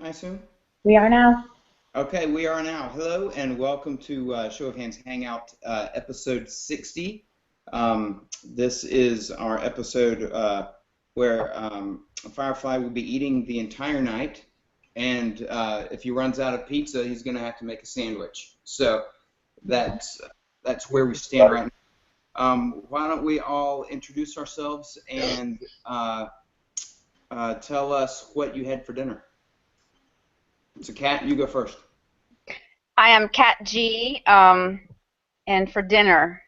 I assume? We are now. Okay, we are now. Hello and welcome to Show of Hands Hangout, episode 60. This is our episode where Firefly will be eating the entire night, and if he runs out of pizza, he's going to have to make a sandwich. So that's that's where we stand right now. Why don't we all introduce ourselves and tell us what you had for dinner? So, Kat, you go first. I am Kat G. And for dinner,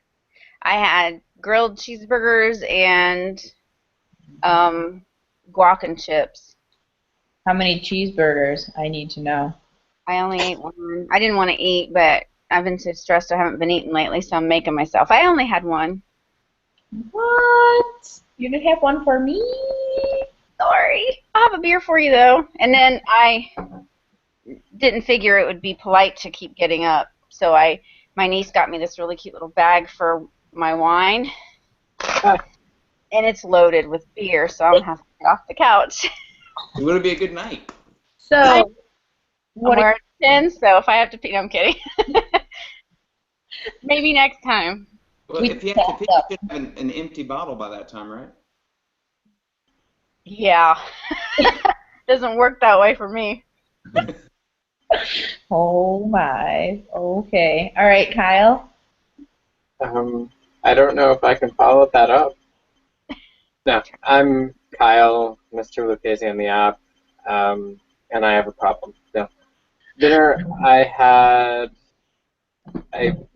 I had grilled cheeseburgers and guac and chips. How many cheeseburgers? I need to know. I only ate one. I didn't want to eat, but I've been so stressed I haven't been eating lately, so I'm making myself. I only had one. What? You didn't have one for me? Sorry. I'll have a beer for you, though. And then I didn't figure it would be polite to keep getting up, so my niece got me this really cute little bag for my wine, and it's loaded with beer, so I'm gonna have to get off the couch. It would be a good night. So, I'm what? wearing a pin, so if I have to pee, no, I'm kidding. Maybe next time. Well, We if you have to packed pee, up. you should have an empty bottle by that time, right? Yeah. Doesn't work that way for me. Oh my. Okay. All right, Kyle. I don't know if I can follow that up. No, I'm Kyle, Mr. Lucchese on the app, and I have a problem. No. Dinner, I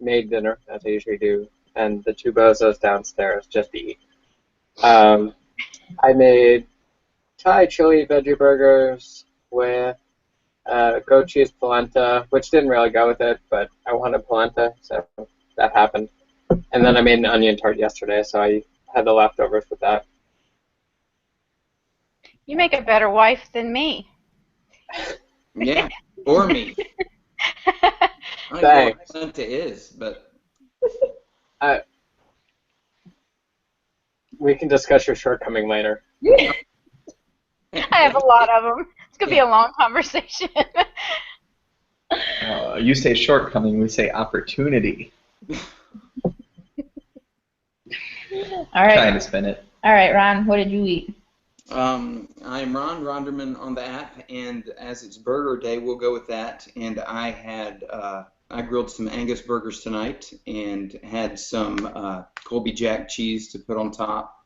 made dinner, as I usually do, and the two bozos downstairs just to eat. I made Thai chili veggie burgers with goat cheese polenta, which didn't really go with it, but I wanted polenta, so that happened. And then I made an onion tart yesterday, so I had the leftovers with that. You make a better wife than me. Yeah, or me. I don't know Thanks. what Santa is, but We can discuss your shortcoming later. I have a lot of them. It's going to be a long conversation. You say shortcoming, we say opportunity. All right. Trying to spin it. All right, Ron. What did you eat? I'm Ron Ronderman on the app, and as it's burger day, we'll go with that. And I grilled some Angus burgers tonight and had some Colby Jack cheese to put on top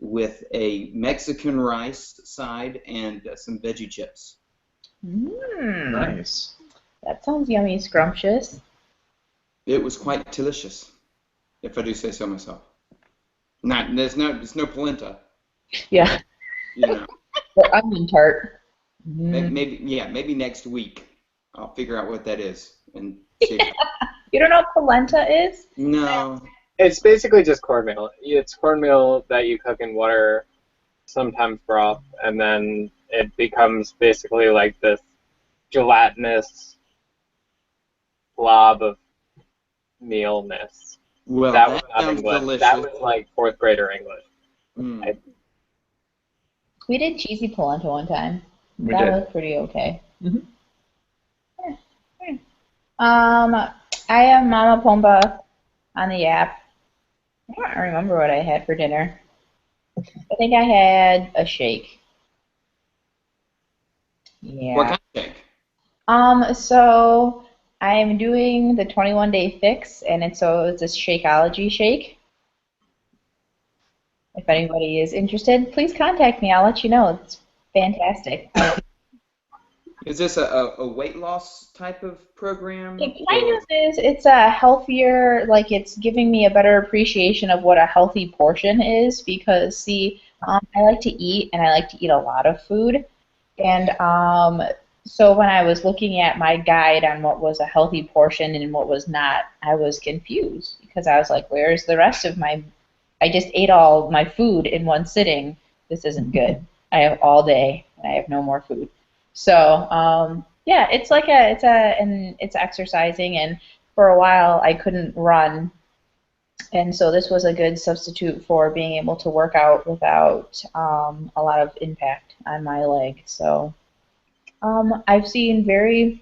with a Mexican rice side and some veggie chips. Nice. That sounds yummy, scrumptious. It was quite delicious, if I do say so myself. There's no polenta, Yeah. you know. Or onion tart. Maybe next week I'll figure out what that is and see. You don't know what polenta is? No. It's basically just cornmeal. It's cornmeal that you cook in water, sometimes broth, and then it becomes basically like this gelatinous blob of mealness. Well, That was that not sounds English. delicious. That was like fourth grader English. Mm. We did cheesy polenta one time. We That did. was pretty okay. Mhm. I am Mama Pomba on the app. I don't remember what I had for dinner. I think I had a shake. Yeah. What kind of cake? So I'm doing the 21-day fix, and it's this Shakeology shake. If anybody is interested, please contact me. I'll let you know. It's fantastic. Is this a weight loss type of program? It kind of is. It's a healthier, like it's giving me a better appreciation of what a healthy portion is because, see, I like to eat and I like to eat a lot of food. And so when I was looking at my guide on what was a healthy portion and what was not, I was confused because I was like, where's the rest of I just ate all my food in one sitting. This isn't good. I have all day and I have no more food. So, yeah, it's exercising, and for a while I couldn't run, and so this was a good substitute for being able to work out without a lot of impact on my leg. So I've seen very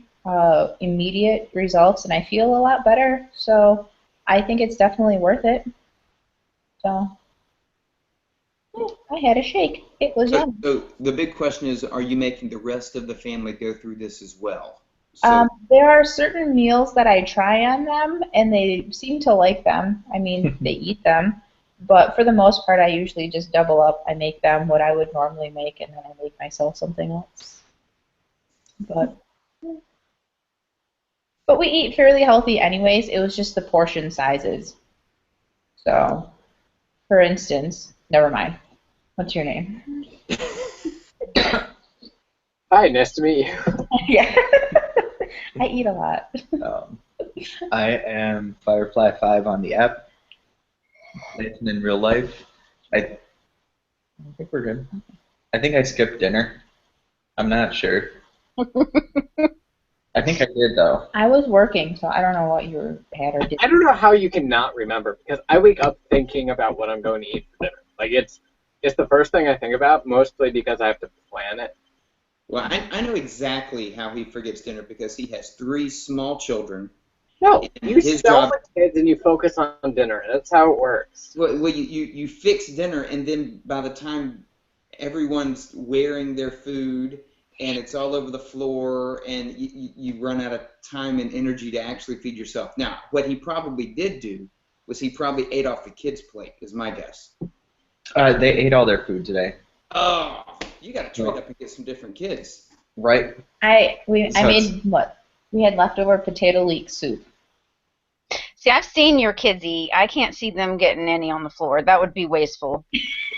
immediate results, and I feel a lot better. So I think it's definitely worth it. So yeah, I had a shake. It was So, yum. so the big question is, are you making the rest of the family go through this as well? So, There are certain meals that I try on them, and they seem to like them. I mean, they eat them, but for the most part, I usually just double up. I make them what I would normally make, and then I make myself something else. But we eat fairly healthy anyways. It was just the portion sizes. So, for instance, never mind. What's your name? Hi, nice to meet you. Yeah. I eat a lot. Um, I am Firefly5 on the app. Nathan in real life. I think we're good. I think I skipped dinner. I'm not sure. I think I did though. I was working, so I don't know what you had or did. I don't know how you can not remember because I wake up thinking about what I'm going to eat for dinner. Like it's the first thing I think about, mostly because I have to plan it. well, I know exactly how he forgets dinner because he has 3 small children. No, And you his sell job, the kids and you focus on dinner. That's how it works. well, you fix dinner, and then by the time everyone's wearing their food and it's all over the floor, and you run out of time and energy to actually feed yourself. Now, what he probably did do was he probably ate off the kids' plate, is my guess. They ate all their food today, Oh, you got to trade up and get some different kids. right? I So it's- made what? We had leftover potato leek soup. See, I've seen your kids eat. I can't see them getting any on the floor. That would be wasteful.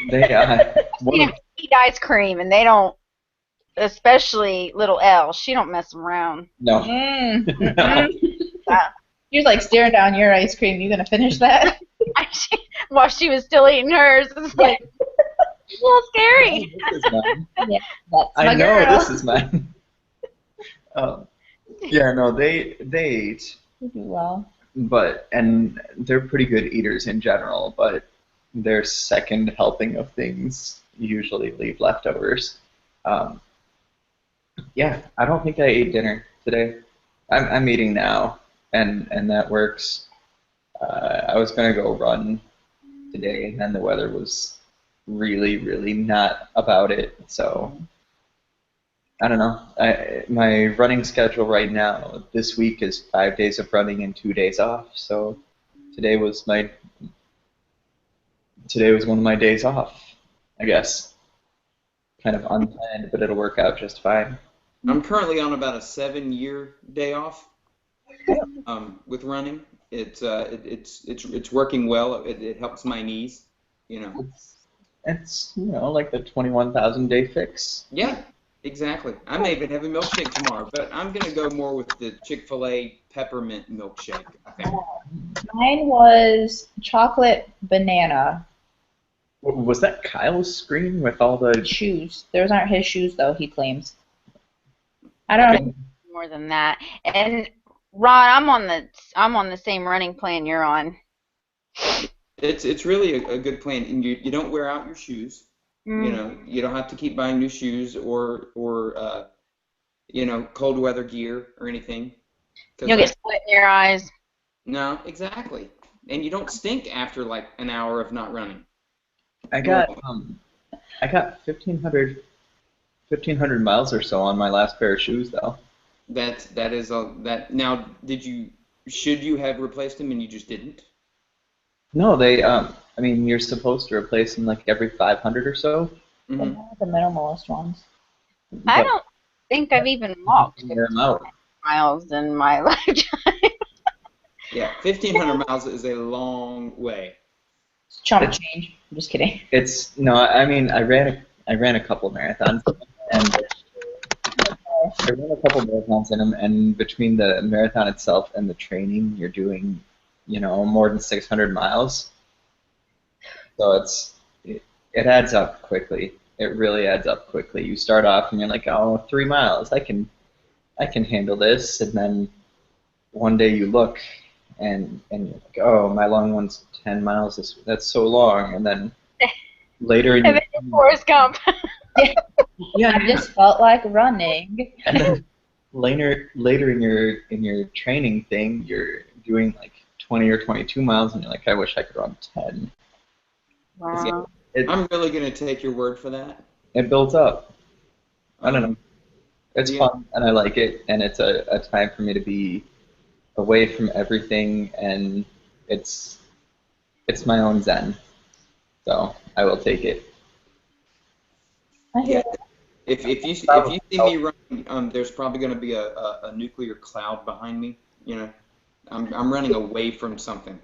They one You of know, eat ice cream, and they don't. Especially little Elle, she don't mess around. no. No. You're like staring down your ice cream. You gonna finish that? While she was still eating hers, it's like a little scary. This is mine. Yeah, that's I my know girl. this is mine. Yeah, no, they ate, You do well. and they're pretty good eaters in general, but their second helping of things usually leave leftovers. Um, yeah, I don't think I ate dinner today. I'm eating now, and that works. I was gonna go run today, and then the weather was really, really not about it. So I don't know. My running schedule right now this week is 5 days of running and 2 days off. So today was one of my days off, I guess. Kind of unplanned, but it'll work out just fine. I'm currently on about a 7-year day off with running. It's working well. It helps my knees, you know. It's like the 21,000 day fix. Yeah, exactly. I may even have a milkshake tomorrow, but I'm gonna go more with the Chick-fil-A peppermint milkshake, I think. Mine was chocolate banana Was that Kyle's screen with all the? shoes. Those aren't his shoes though. He claims. I don't know. More than that. And Ron, I'm on the same running plan you're on. It's really a good plan, and you don't wear out your shoes. You know, you don't have to keep buying new shoes or cold weather gear or anything. You'll get sweat in your eyes. No, exactly. And you don't stink after like an hour of not running. I got 1,500 miles or so on my last pair of shoes though. That is that. Now, should you have replaced them and you just didn't? No, they I mean you're supposed to replace them like every 500 or so. Mm-hmm. The minimalist ones. I But don't think I've even walked wear 'em out. miles in my lifetime. Yeah, 1,500 miles is a long way. It's chump change. I'm just kidding. I mean I ran a couple marathons and I ran a couple marathons in them, and between the marathon itself and the training, you're doing, more than 600 miles. So it adds up quickly. It really adds up quickly. You start off and you're like, oh, 3 miles, I can handle this, and then one day you look and you're like, oh, my long one's 10 miles. That's so long, and then later in your Forrest Gump. Yeah, I just felt like running. and then later in your training thing, you're doing like 20 or 22 miles, and you're like, I wish I could run 10. Yeah, Wow. It I'm really going to take your word for that. it builds up. I don't know. Um, It's the, fun, and I like it, and it's a time for me to be away from everything, and it's it's my own zen. So I will take it. I yeah, hear if you see me running, there's probably going to be a nuclear cloud behind me. You know, I'm running away from something.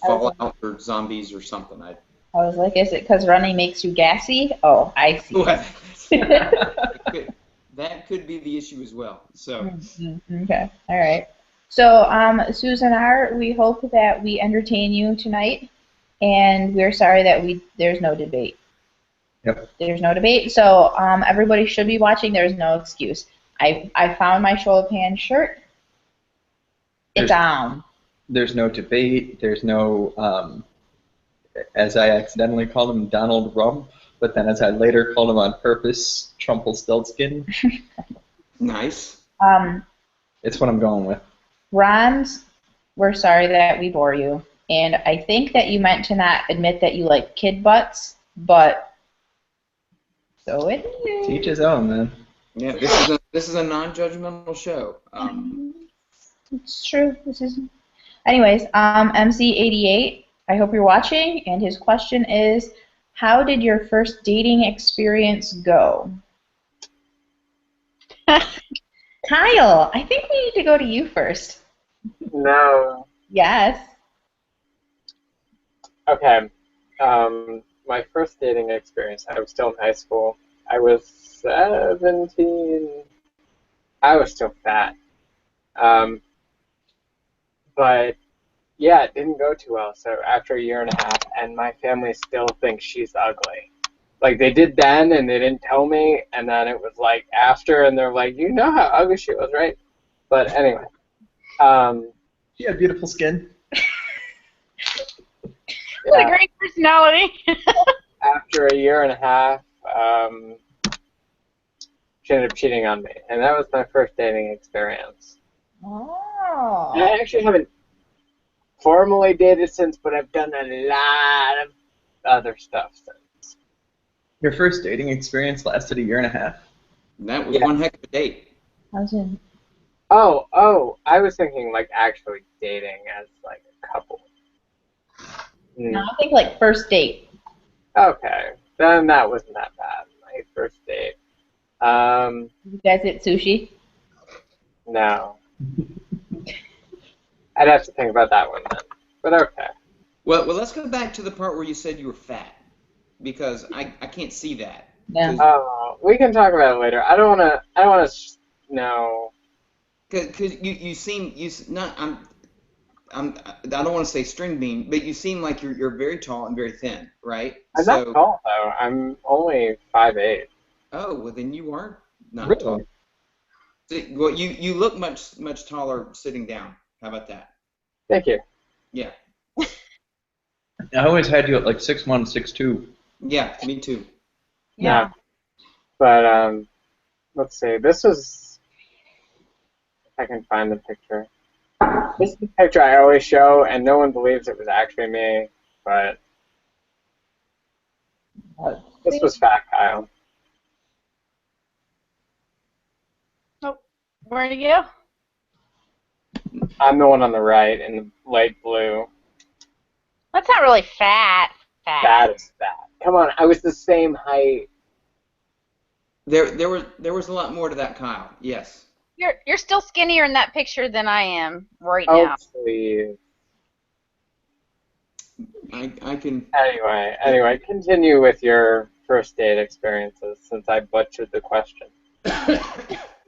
Fallout or zombies or something. I was like, is it because running makes you gassy? Oh, I see. Well, that could be the issue as well. So, Okay, all right. So, Susan R., we hope that we entertain you tonight, and we're sorry that there's no debate. Yep. There's no debate, so everybody should be watching. There's no excuse. I found my show of hands shirt. It's There's on. there's no debate. There's no as I accidentally called him Donald Rump, but then as I later called him on purpose, Trumpelstiltskin. nice. It's what I'm going with. Ron's, we're sorry that we bore you, and I think that you meant to not admit that you like kid butts, but so it is. To each his own, man. Yeah, this is a non-judgmental show. It's true. This is. Anyways, MC88. I hope you're watching, and his question is, how did your first dating experience go? Kyle, I think we need to go to you first. No. Yes. Okay. My first dating experience, I was still in high school. I was 17. I was still fat. But yeah, it didn't go too well. So after a year and a half, and my family still thinks she's ugly. Like they did then, and they didn't tell me, and then it was like after, and they're like, you know how ugly she was, right? But anyway, She had beautiful skin. What a yeah, great personality. after a year and a half, she ended up cheating on me, and that was my first dating experience. Oh. I actually haven't formally dated since, but I've done a lot of other stuff since. Your first dating experience lasted a year and a half. That was Yeah. one heck of a date. How's it? Oh, I was thinking like actually dating as like a couple. No, I think like first date. Okay, then that wasn't that bad. My first date. You guys eat sushi? No. I'd have to think about that one then. But okay. Well, let's go back to the part where you said you were fat, because I can't see that. No. Oh, we can talk about it later. I don't wanna. No. Because not I don't want to say string bean, but you seem like you're very tall and very thin, right? I'm not tall though. I'm only 5'8". Oh, well then you are not Really? tall. Well, you look much taller sitting down. How about that? Thank you. Yeah. I always had you at like 6'1", 6'2". Yeah, me too. Yeah. But let's see. This was. If I can find the picture. This is the picture I always show, and no one believes it was actually me. But this was Fat Kyle. Oh, where'd he go? I'm the one on the right in the light blue. That's not really fat. That is fat. Come on, I was the same height. There was a lot more to that, Kyle. Yes. You're still skinnier in that picture than I am right Oh, now. please. I can. Anyway, continue with your first date experiences since I butchered the question.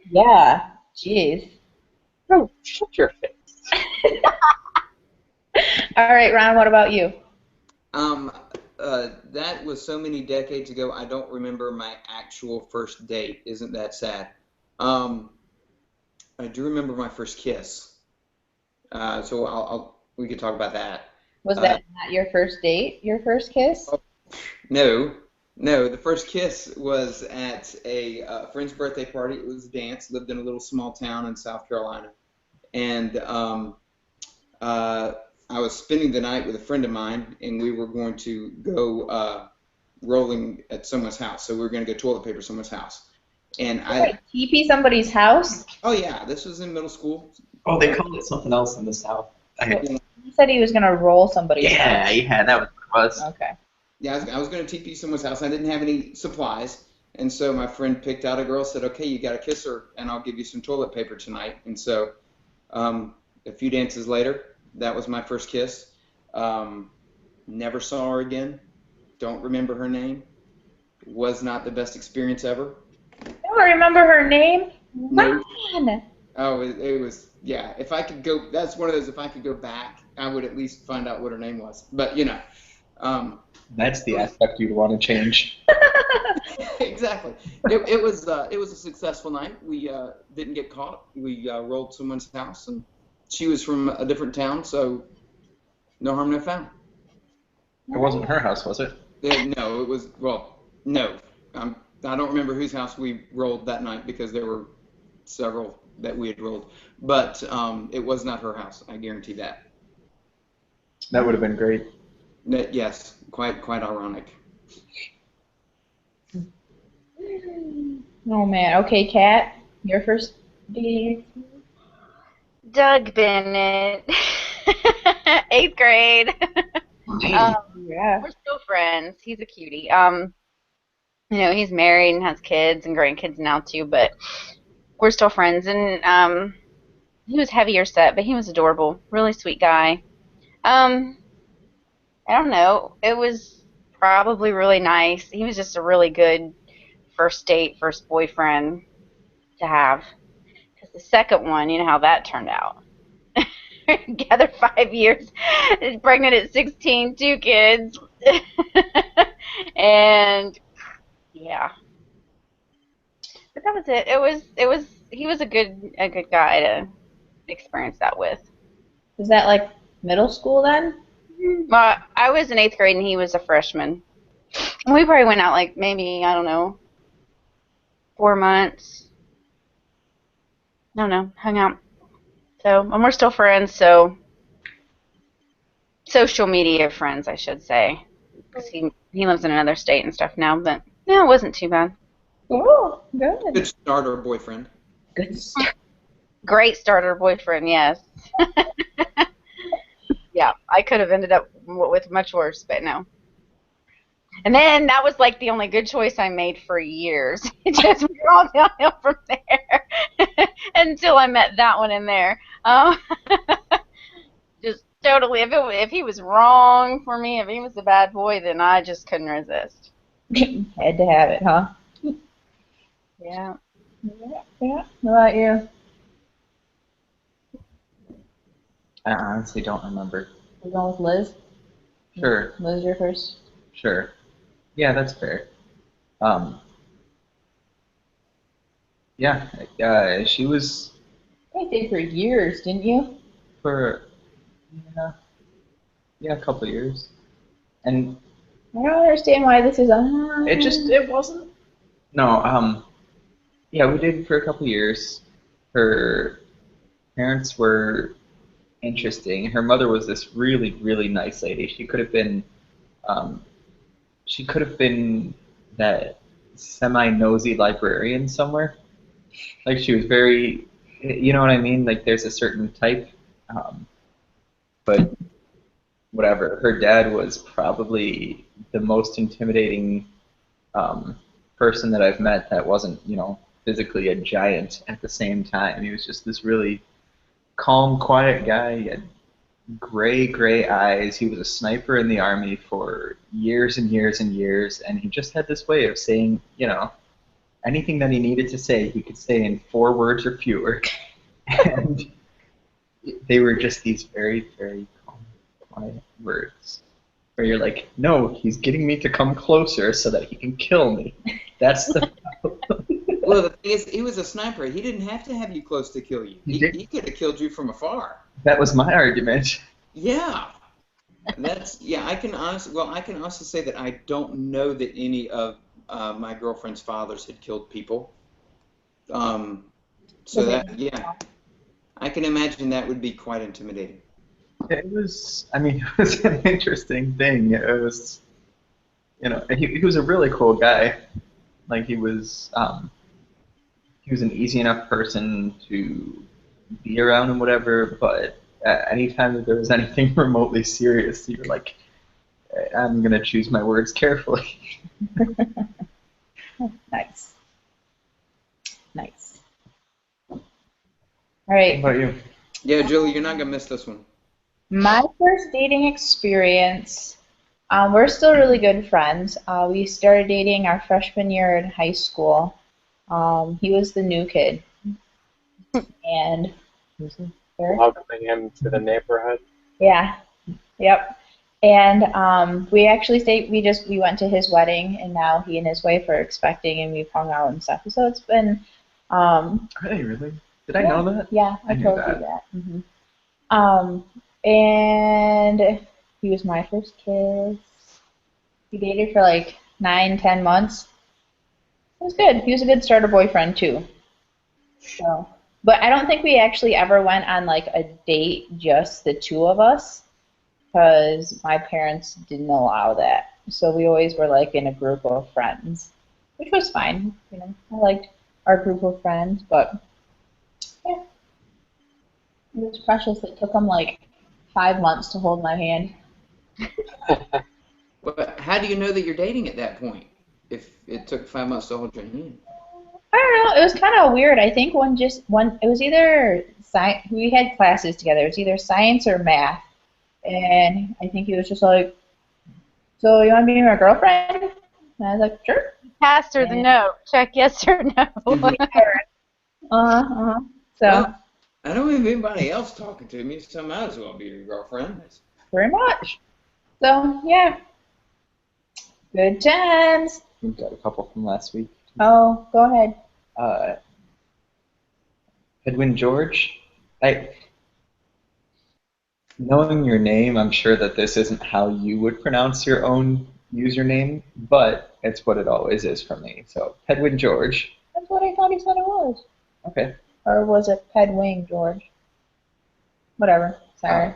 Yeah. Jeez. Oh, shut your face. All right, Ron. What about you? That was so many decades ago. I don't remember my actual first date. Isn't that sad? I do remember my first kiss. So we could talk about that. Was that not your first date? Your first kiss? No. No, the first kiss was at a friend's birthday party. It was a dance. Lived in a little small town in South Carolina, and uh, I was spending the night with a friend of mine, and we were going to go rolling at someone's house. So we were going to go toilet paper someone's house, and Like TP somebody's house? oh yeah, this was in middle school. Oh, they called it something else in the South. He said he was gonna roll somebody's Yeah, house. yeah, that was what it was. Okay. Yeah, I was going to TP someone's house. I didn't have any supplies, and so my friend picked out a girl. Said, "Okay, you got to kiss her, and I'll give you some toilet paper tonight." And so, a few dances later, that was my first kiss. Never saw her again. Don't remember her name. Was not the best experience ever. I don't remember her name. No. Ryan! Oh, it was, yeah. If I could go, that's one of those. If I could go back, I would at least find out what her name was. But That's the aspect you'd want to change. exactly. It was a successful night. We didn't get caught. We rolled someone's house, and she was from a different town, so no harm, no foul. It wasn't her house, was it? No, it was, well, no. I don't remember whose house we rolled that night because there were several that we had rolled, but it was not her house. I guarantee that. That would have been great. Yes, quite ironic. Oh man. Okay, Kat, your first date. Doug Bennett, 8th grade. Yeah. We're still friends. He's a cutie. He's married and has kids and grandkids now too, but we're still friends. And he was heavier set, but he was adorable. Really sweet guy. I don't know. It was probably really nice. He was just a really good first date, first boyfriend to have. Because the second one, you know how that turned out. Together 5 years, pregnant at 16, 2 kids. And yeah. But that was it. He was a good guy to experience that with. Is that like middle school then? Well, I was in 8th grade and he was a freshman. And we probably went out like maybe, I don't know, 4 months. No, hung out. So, and we're still friends, so social media friends, I should say. Because he lives in another state and stuff now, but no, it wasn't too bad. Oh, good. Good starter boyfriend. Good stuff. Great starter boyfriend, yes. Yeah, I could have ended up with much worse, but no. And then that was like the only good choice I made for years. It just went all downhill from there until I met that one in there. Just totally, if he was wrong for me, if he was a bad boy, then I just couldn't resist. Had to have it, huh? Yeah. Yeah. What about you? I honestly don't remember. We're going with Liz? Sure, Liz, your first? sure. Yeah, that's fair. She was You did for years, didn't you? for a couple of years, and I don't understand why this is it wasn't. No, yeah, we did for a couple of years. Her parents were interesting. Her mother was this really, really nice lady. She could have been that semi-nosy librarian somewhere. Like she was very, you know what I mean? Like there's a certain type, but whatever. Her dad was probably the most intimidating person that I've met that wasn't, physically a giant at the same time. He was just this really calm, quiet guy. He had gray eyes. He was a sniper in the army for years and years and years, and he just had this way of saying, anything that he needed to say, he could say in 4 words or fewer. And they were just these very, very calm, quiet words. Where you're like, no, he's getting me to come closer so that he can kill me. That's the Well, the thing is, he was a sniper. He didn't have to have you close to kill you. He could have killed you from afar. That was my argument. Yeah. I can honestly say that I don't know that any of my girlfriend's fathers had killed people. Um, so Was it? that, yeah, I can imagine that would be quite intimidating. It was, I mean, it was an interesting thing. It was, he was a really cool guy. Like he was an easy enough person to be around and whatever, but anytime that there was anything remotely serious, you were like, I'm gonna choose my words carefully. Nice. Nice. All What right. about you? Yeah, Julie, you're not gonna miss this one. My first dating experience, we're still really good friends. We started dating our freshman year in high school. He was the new kid, and there, Welcoming him to the neighborhood. yeah, yep. And we actually stayed. We went to his wedding, and now he and his wife are expecting, and we've hung out and stuff. So it's been, um, Hey, really? Did I yeah, know that? yeah, I I knew told you that. that. And he was my first kiss. We dated for like 9, 10 months. It was good. He was a good starter boyfriend too. So, but I don't think we actually ever went on like a date, just the two of us, because my parents didn't allow that. So we always were like in a group of friends, which was fine. I liked our group of friends, but yeah, it was precious. It took him like 5 months to hold my hand. But how do you know that you're dating at that point? If it took 5 months to hold your hand. I don't know. It was kind of weird. I think one. It was either science. We had classes together. It was either science or math, and I think he was just like, "So you want to be my girlfriend?" And I was like, "Sure." Pass or the And note. Check yes or no. So Well, I don't have anybody else talking to me, so I might as well be your girlfriend. very much. So yeah, good times. We've got a couple from last week. Oh, go ahead. Uh, Edwin George, knowing your name, I'm sure that this isn't how you would pronounce your own username, but it's what it always is for me. So, Edwin George. That's what I thought he said it was. Okay. Or was it Pedwing George? Whatever. Sorry.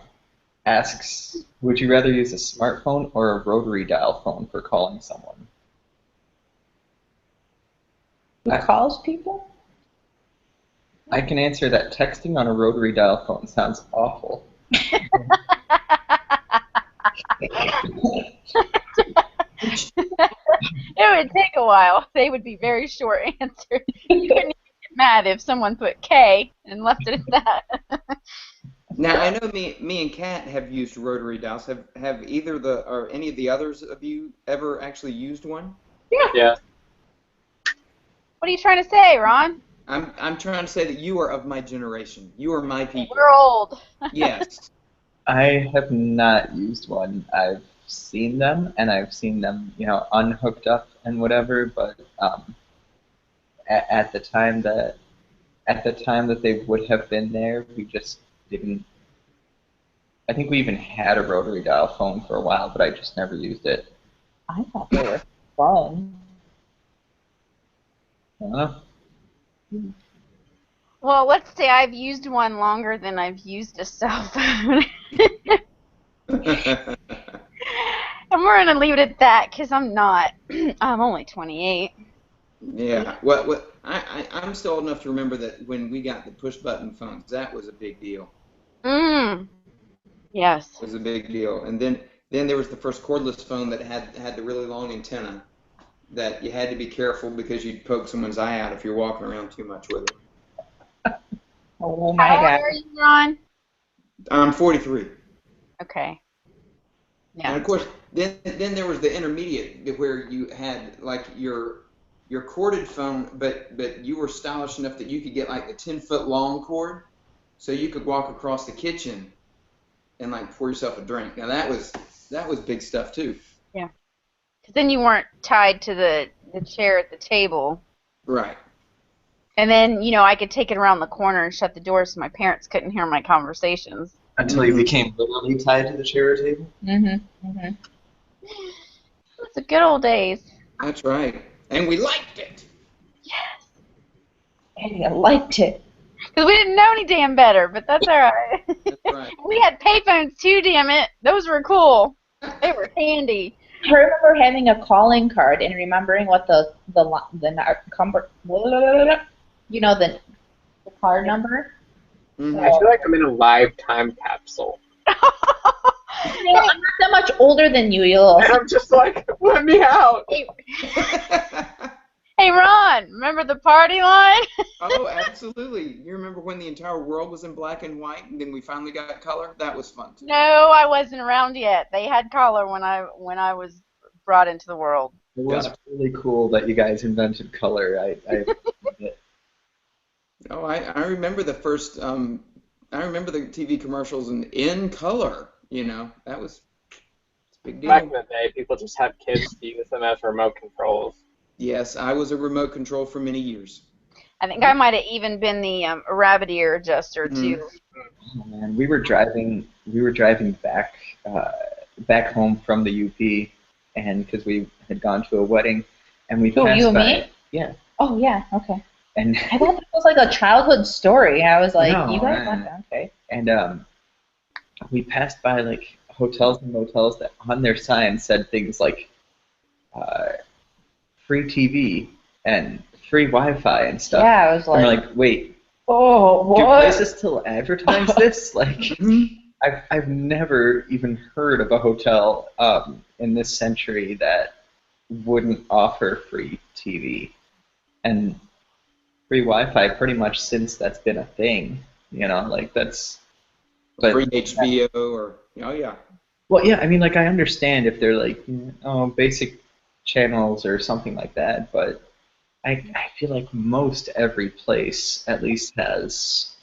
Asks, would you rather use a smartphone or a rotary dial phone for calling someone? Who calls people? I can answer that texting on a rotary dial phone sounds awful. It would take a while. They would be very short answers. You wouldn't even get mad if someone put K and left it at that. Now I know me and Kat have used rotary dials. Have either or any of the others of you ever actually used one? Yeah. What are you trying to say, Ron? I'm trying to say that you are of my generation. You are my people. We're old. Yes. I have not used one. I've seen them, and I've seen them, unhooked up and whatever. But at the time that they would have been there, we just didn't. I think we even had a rotary dial phone for a while, but I just never used it. I thought they were fun. I don't know. Well, let's say I've used one longer than I've used a cell phone. And we're going to leave it at that because I'm not. I'm only 28. Yeah. What I'm still old enough to remember that when we got the push button phones, that was a big deal. Yes. It was a big deal. And then there was the first cordless phone that had the really long antenna that you had to be careful because you'd poke someone's eye out if you're walking around too much with it. Oh my How old God. are you, Ron? I'm 43. Okay. And Yeah. of course, then there was the intermediate where you had like your corded phone, but you were stylish enough that you could get like the 10-foot long cord, so you could walk across the kitchen and like pour yourself a drink. Now that was big stuff too. Yeah. Because then you weren't tied to the chair at the table. Right. And then, I could take it around the corner and shut the door so my parents couldn't hear my conversations. Until you became literally tied to the chair or table. Mm-hmm. It's the good old days. That's right. And we liked it. Hey, I liked it. Because we didn't know any damn better, but that's all right. That's right. We had payphones too, damn it. Those were cool. They were handy. I remember having a calling card and remembering what the card number. Mhm. I feel like I'm in a live time capsule. You know, I'm not that much older than you, And I'm just like, let me out. Hey, Ron, remember the party line? Oh, absolutely. You remember when the entire world was in black and white and then we finally got color? That was fun too. No, I wasn't around yet. They had color when I was brought into the world. It was really cool that you guys invented color. I Oh, I remember the first I remember the TV commercials in color, you know. It's a big Back in deal. the day, people just had kids to use them as remote controls. Yes, I was a remote control for many years. I think I might have even been the rabbit ear adjuster Mhm. too. Oh, man, we were driving back home from the UP, and because we had gone to a wedding, and we Who, passed you and by. me? Yeah, Oh yeah, okay. and I thought that was like a childhood story. I was like, No, you guys man. want that? Okay. and we passed by like hotels and motels that on their signs said things like uh, free TV and free Wi-Fi and stuff. Yeah, I was And we're like, like, wait, oh, do what? places still advertise this? Like, Mhm. I've never even heard of a hotel in this century that wouldn't offer free TV and free Wi-Fi pretty much since that's been a thing. You know, like that's. But Free HBO or oh yeah. well, yeah, I mean, like I understand if they're like basic channels or something like that, but I feel like most every place at least has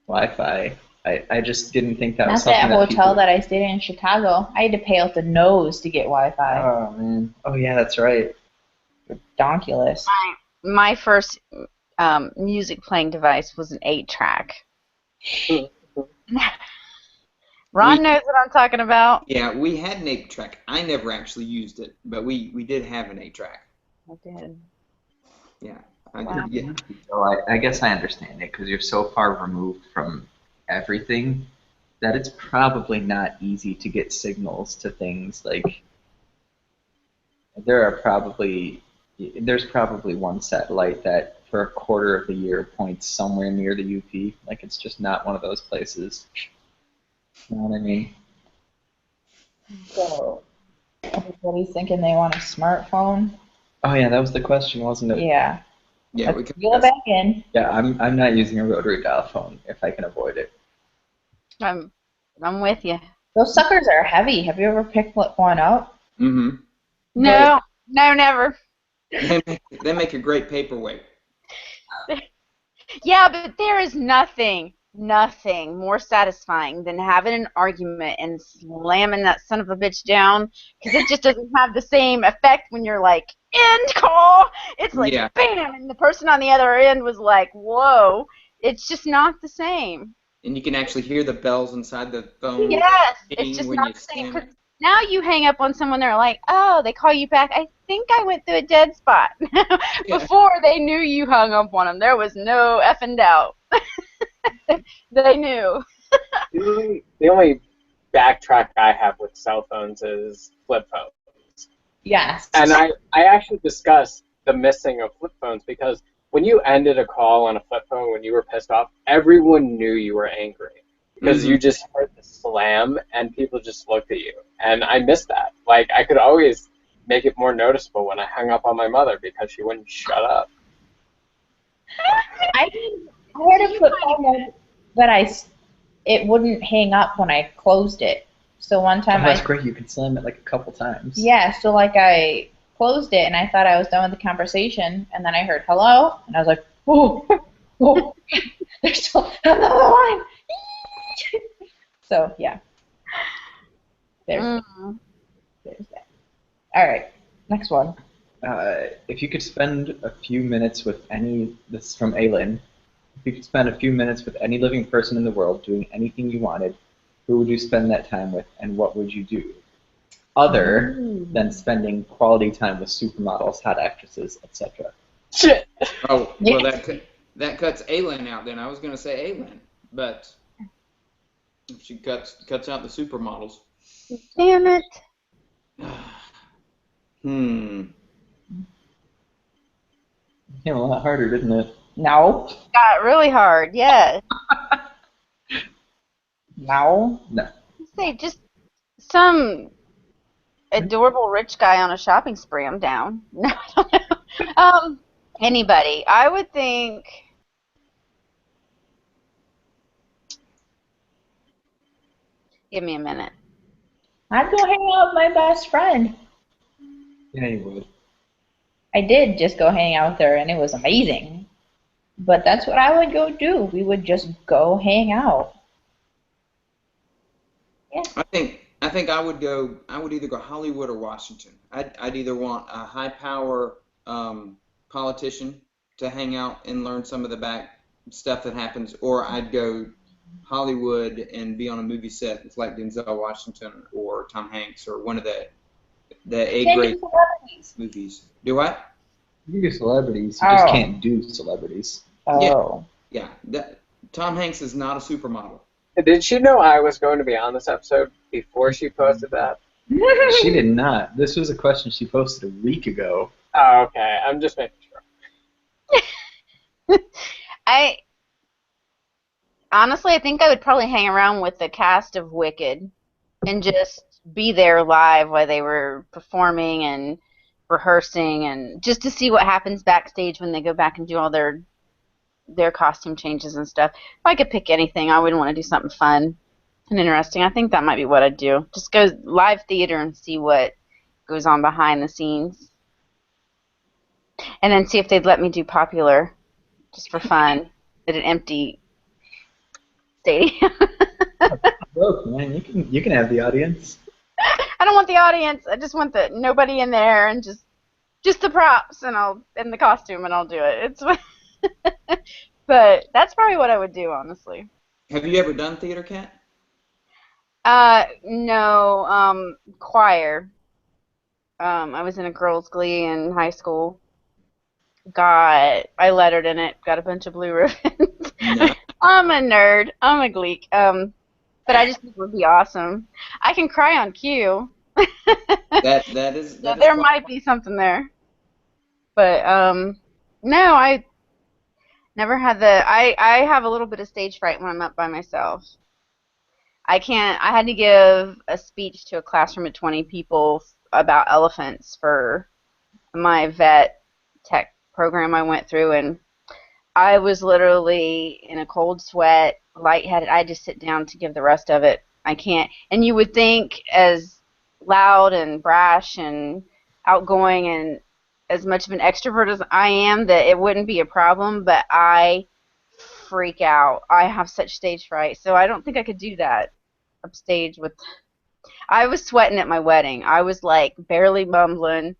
Wi-Fi. I just didn't think that was Not something that that hotel people. that I stayed in Chicago. I had to pay out the nose to get Wi-Fi. Oh man. Oh yeah, that's right. Donkulous. My first music playing device was an 8-track. Ron knows what I'm talking about. Yeah, we had an 8-track. I never actually used it, but we did have an 8-track. I did. Yeah. Wow. Yeah. So I guess I understand it because you're so far removed from everything that it's probably not easy to get signals to things like there's probably one satellite that for a quarter of the year points somewhere near the UP. Like it's just not one of those places. You know what I mean? So everybody's thinking they want a smartphone. Oh yeah, that was the question, wasn't it? Yeah. Yeah, Let's reel it back in. Yeah, I'm not using a rotary dial phone if I can avoid it. I'm with you. Those suckers are heavy. Have you ever picked one up? Mm-hmm. No, never. They make a great paperweight. Yeah, but there is nothing more satisfying than having an argument and slamming that son of a bitch down because it just doesn't have the same effect when you're like, end call. It's like, Yeah. bam, and the person on the other end was like, whoa. It's just not the same. And you can actually hear the bells inside the phone. Yes, it's ding just when not you the same. slam it. 'Cause now you hang up on someone, they're like, oh, they call you back. I think I went through a dead spot. Yeah. Before they knew you hung up on them, there was no effing doubt. They knew. The only backtrack I have with cell phones is flip phones. Yes. And I actually discussed the missing of flip phones because when you ended a call on a flip phone when you were pissed off, everyone knew you were angry because you just heard the slam and people just looked at you. And I missed that. Like, I could always make it more noticeable when I hung up on my mother because she wouldn't shut up. I had a flip phone that it wouldn't hang up when I closed it. So one time That's great. You can slam it like a couple times. Yeah, so like I closed it and I thought I was done with the conversation and then I heard hello and I was like, oh, oh there's still another line. So yeah. There's that. All right, next one. If you could spend a few minutes with this is from Aylin, If you could spend a few minutes with any living person in the world doing anything you wanted, who would you spend that time with, and what would you do? Other than spending quality time with supermodels, hot actresses, etc. Shit. Oh, well, that cuts Aylin out then. I was going to say Aylin, but she cuts out the supermodels. Damn it. Became a lot harder, didn't it? No. Got really hard, yeah. No. No. Say, just some adorable rich guy on a shopping spree, I'm down. No, I don't know. Anybody. I would think... Give me a minute. I'd go hang out with my best friend. Yeah, you would. I did just go hang out with her, and it was amazing. But that's what I would go do. We would just go hang out. Yeah. I think I would either go Hollywood or Washington. I'd either want a high power politician to hang out and learn some of the back stuff that happens, or I'd go Hollywood and be on a movie set with like Denzel Washington or Tom Hanks or one of the A-grade movies. Do what? You can do celebrities, you just can't do celebrities. Oh. Yeah. Tom Hanks is not a supermodel. Did she know I was going to be on this episode before she posted that? She did not. This was a question she posted a week ago. Oh, okay. I'm just making sure. Honestly, I think I would probably hang around with the cast of Wicked and just be there live while they were performing and rehearsing, and just to see what happens backstage when they go back and do all their costume changes and stuff. If I could pick anything, I would want to do something fun and interesting. I think that might be what I'd do. Just go live theater and see what goes on behind the scenes. And then see if they'd let me do Popular just for fun at an empty stadium. Look, man, you can have the audience. I don't want the audience. I just want nobody in there and just the props and the costume, and I'll do it. It's but that's probably what I would do, honestly. Have you ever done theater, Kat? No, choir. I was in a girls' glee in high school. I lettered in it. Got a bunch of blue ribbons. No. I'm a nerd. I'm a gleek. But I just think it would be awesome. I can cry on cue. That is. So there might be something there. But no, I never had I have a little bit of stage fright when I'm up by myself. I had to give a speech to a classroom of 20 people about elephants for my vet tech program I went through, and I was literally in a cold sweat, lightheaded. I just sit down to give the rest of it. I can't. And you would think, as loud and brash and outgoing and as much of an extrovert as I am, that it wouldn't be a problem, but I freak out. I have such stage fright, so I don't think I could do that upstage with... I was sweating at my wedding. I was like barely mumbling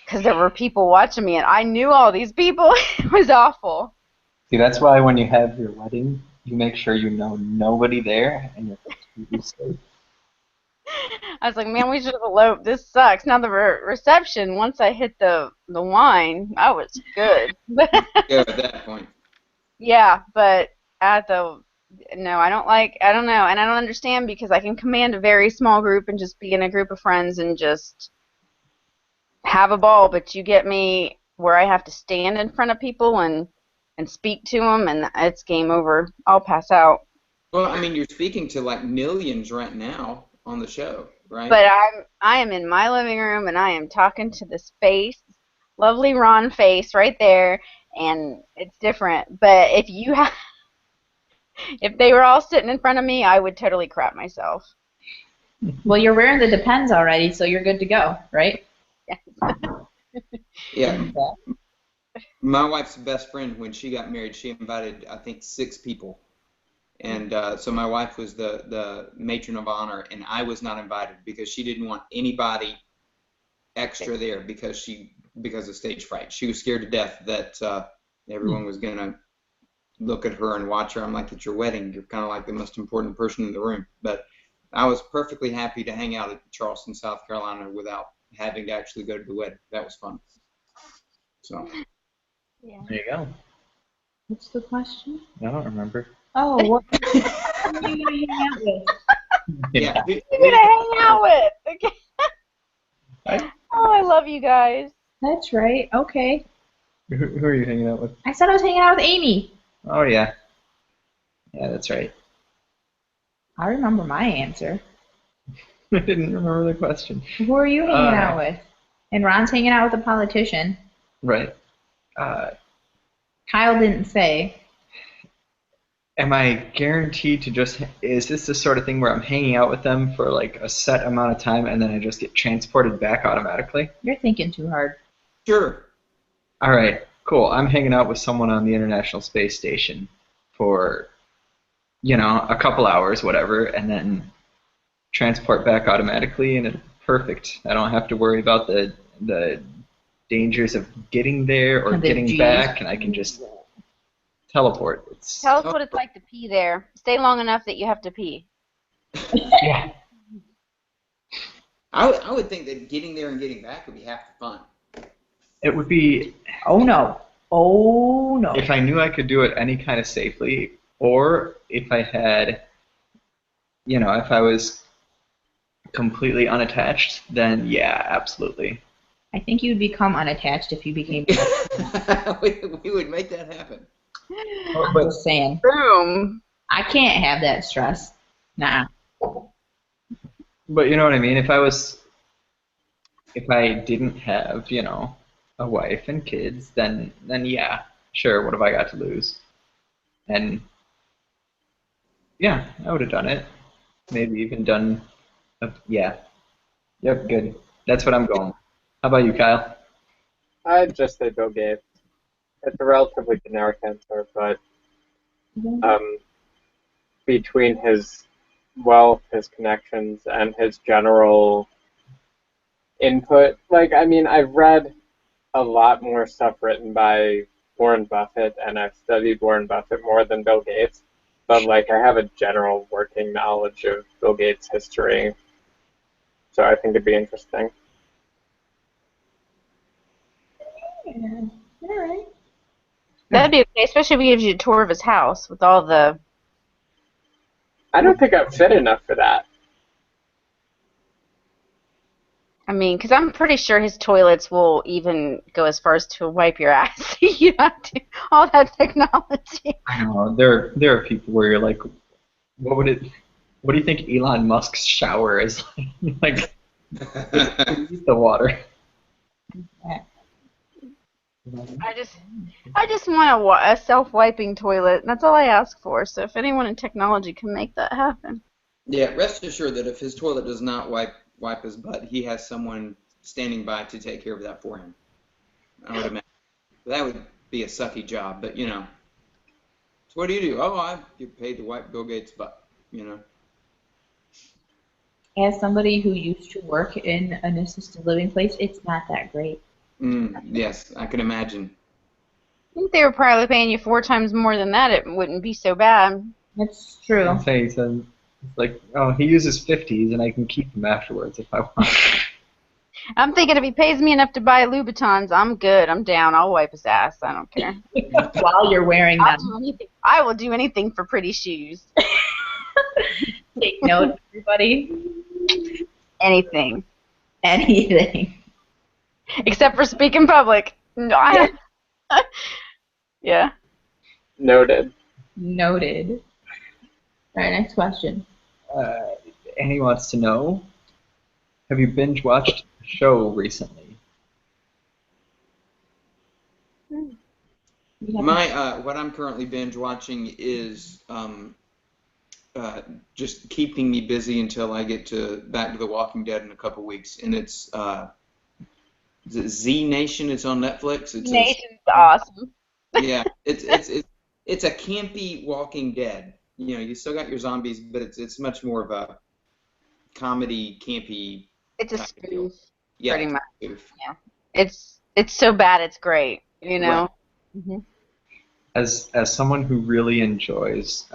because there were people watching me, and I knew all these people. It was awful. See, that's why when you have your wedding, you make sure you know nobody there, and you're completely safe. I was like, man, we should have eloped. This sucks. Now the reception, once I hit the wine, I was good. Yeah, at that point. Yeah, but no, I don't know, and I don't understand, because I can command a very small group and just be in a group of friends and just have a ball, but you get me where I have to stand in front of people and speak to them, and it's game over. I'll pass out. Well, I mean, you're speaking to like millions right now on the show, right? But I am in my living room, and I am talking to this face, lovely Ron face right there, and it's different. But if they were all sitting in front of me, I would totally crap myself. Well, you're wearing the Depends already, so you're good to go, right? Yeah. My wife's best friend, when she got married, she invited, I think, 6 people. And so my wife was the matron of honor, and I was not invited because she didn't want anybody extra there because of stage fright. She was scared to death that everyone was going to look at her and watch her. I'm like, it's your wedding. You're kind of like the most important person in the room. But I was perfectly happy to hang out at Charleston, South Carolina, without having to actually go to the wedding. That was fun. So. Yeah. There you go. What's the question? I don't remember. Oh, what who are you gonna hang out with? Yeah. You're gonna hang out with. Okay. Right? Oh, I love you guys. That's right. Okay. Who are you hanging out with? I said I was hanging out with Amy. Oh, yeah. Yeah, that's right. I remember my answer. I didn't remember the question. Who are you hanging out with? And Ron's hanging out with a politician. Right. Kyle didn't say. Am I guaranteed to just, is this the sort of thing where I'm hanging out with them for like a set amount of time and then I just get transported back automatically? You're thinking too hard. Sure. All right, cool. I'm hanging out with someone on the International Space Station for, a couple hours, whatever, and then transport back automatically, and it's perfect. I don't have to worry about the dangers of getting there or And the getting Gs. back, and I can just teleport. It's Tell us what it's like to pee there. Stay long enough that you have to pee. yeah. I would think that getting there and getting back would be half the fun. It would be Oh no. Oh no. if I knew I could do it any kind of safely, or if I had, if I was completely unattached, then yeah, absolutely. I think you'd become unattached if you became. we would make that happen. I'm just saying. Boom. I can't have that stress. Nah. But you know what I mean? If I didn't have, a wife and kids, then yeah, sure, what have I got to lose? And yeah, I would have done it. Maybe even done yeah. Yep, good. That's what I'm going with. How about you, Kyle? I'd just say Bill Gates. It's a relatively generic answer, but between his wealth, his connections, and his general input, I've read a lot more stuff written by Warren Buffett, and I've studied Warren Buffett more than Bill Gates, but I have a general working knowledge of Bill Gates' history, so I think it'd be interesting. Yeah. All right. That'd be okay, especially if he gives you a tour of his house with all the. I don't think I'm fit enough for that. I mean, because I'm pretty sure his toilets will even go as far as to wipe your ass. You have to all that technology. I know there are people where you're like, what do you think Elon Musk's shower is like? Like the water. I just want a self-wiping toilet. That's all I ask for. So if anyone in technology can make that happen. Yeah, rest assured that if his toilet does not wipe his butt, he has someone standing by to take care of that for him. I would imagine. That would be a sucky job, but So what do you do? Oh, I get paid to wipe Bill Gates' butt, As somebody who used to work in an assisted living place, it's not that great. Yes, I can imagine. I think they were probably paying you 4 times more than that. It wouldn't be so bad. That's true. I'd say it's like, oh, he uses 50s and I can keep them afterwards if I want. I'm thinking if he pays me enough to buy Louboutins, I'm good. I'm down. I'll wipe his ass. I don't care. While you're wearing I'll them. do anything. I will do anything for pretty shoes. Take note, everybody. Anything. Anything. Except for speak in public. No, yeah. Noted. Noted. All right, next question. Annie wants to know, have you binge watched a show recently? What I'm currently binge watching is just keeping me busy until I get back to The Walking Dead in a couple weeks, and it's is it Z Nation? It's on Netflix. Nation's awesome. Yeah, it's a campy Walking Dead. You still got your zombies, but it's much more of a comedy, campy. It's a type of deal. spoof. Yeah, Pretty much. Spoof. Yeah. It's so bad it's great. Right. Mm-hmm. as someone who really enjoys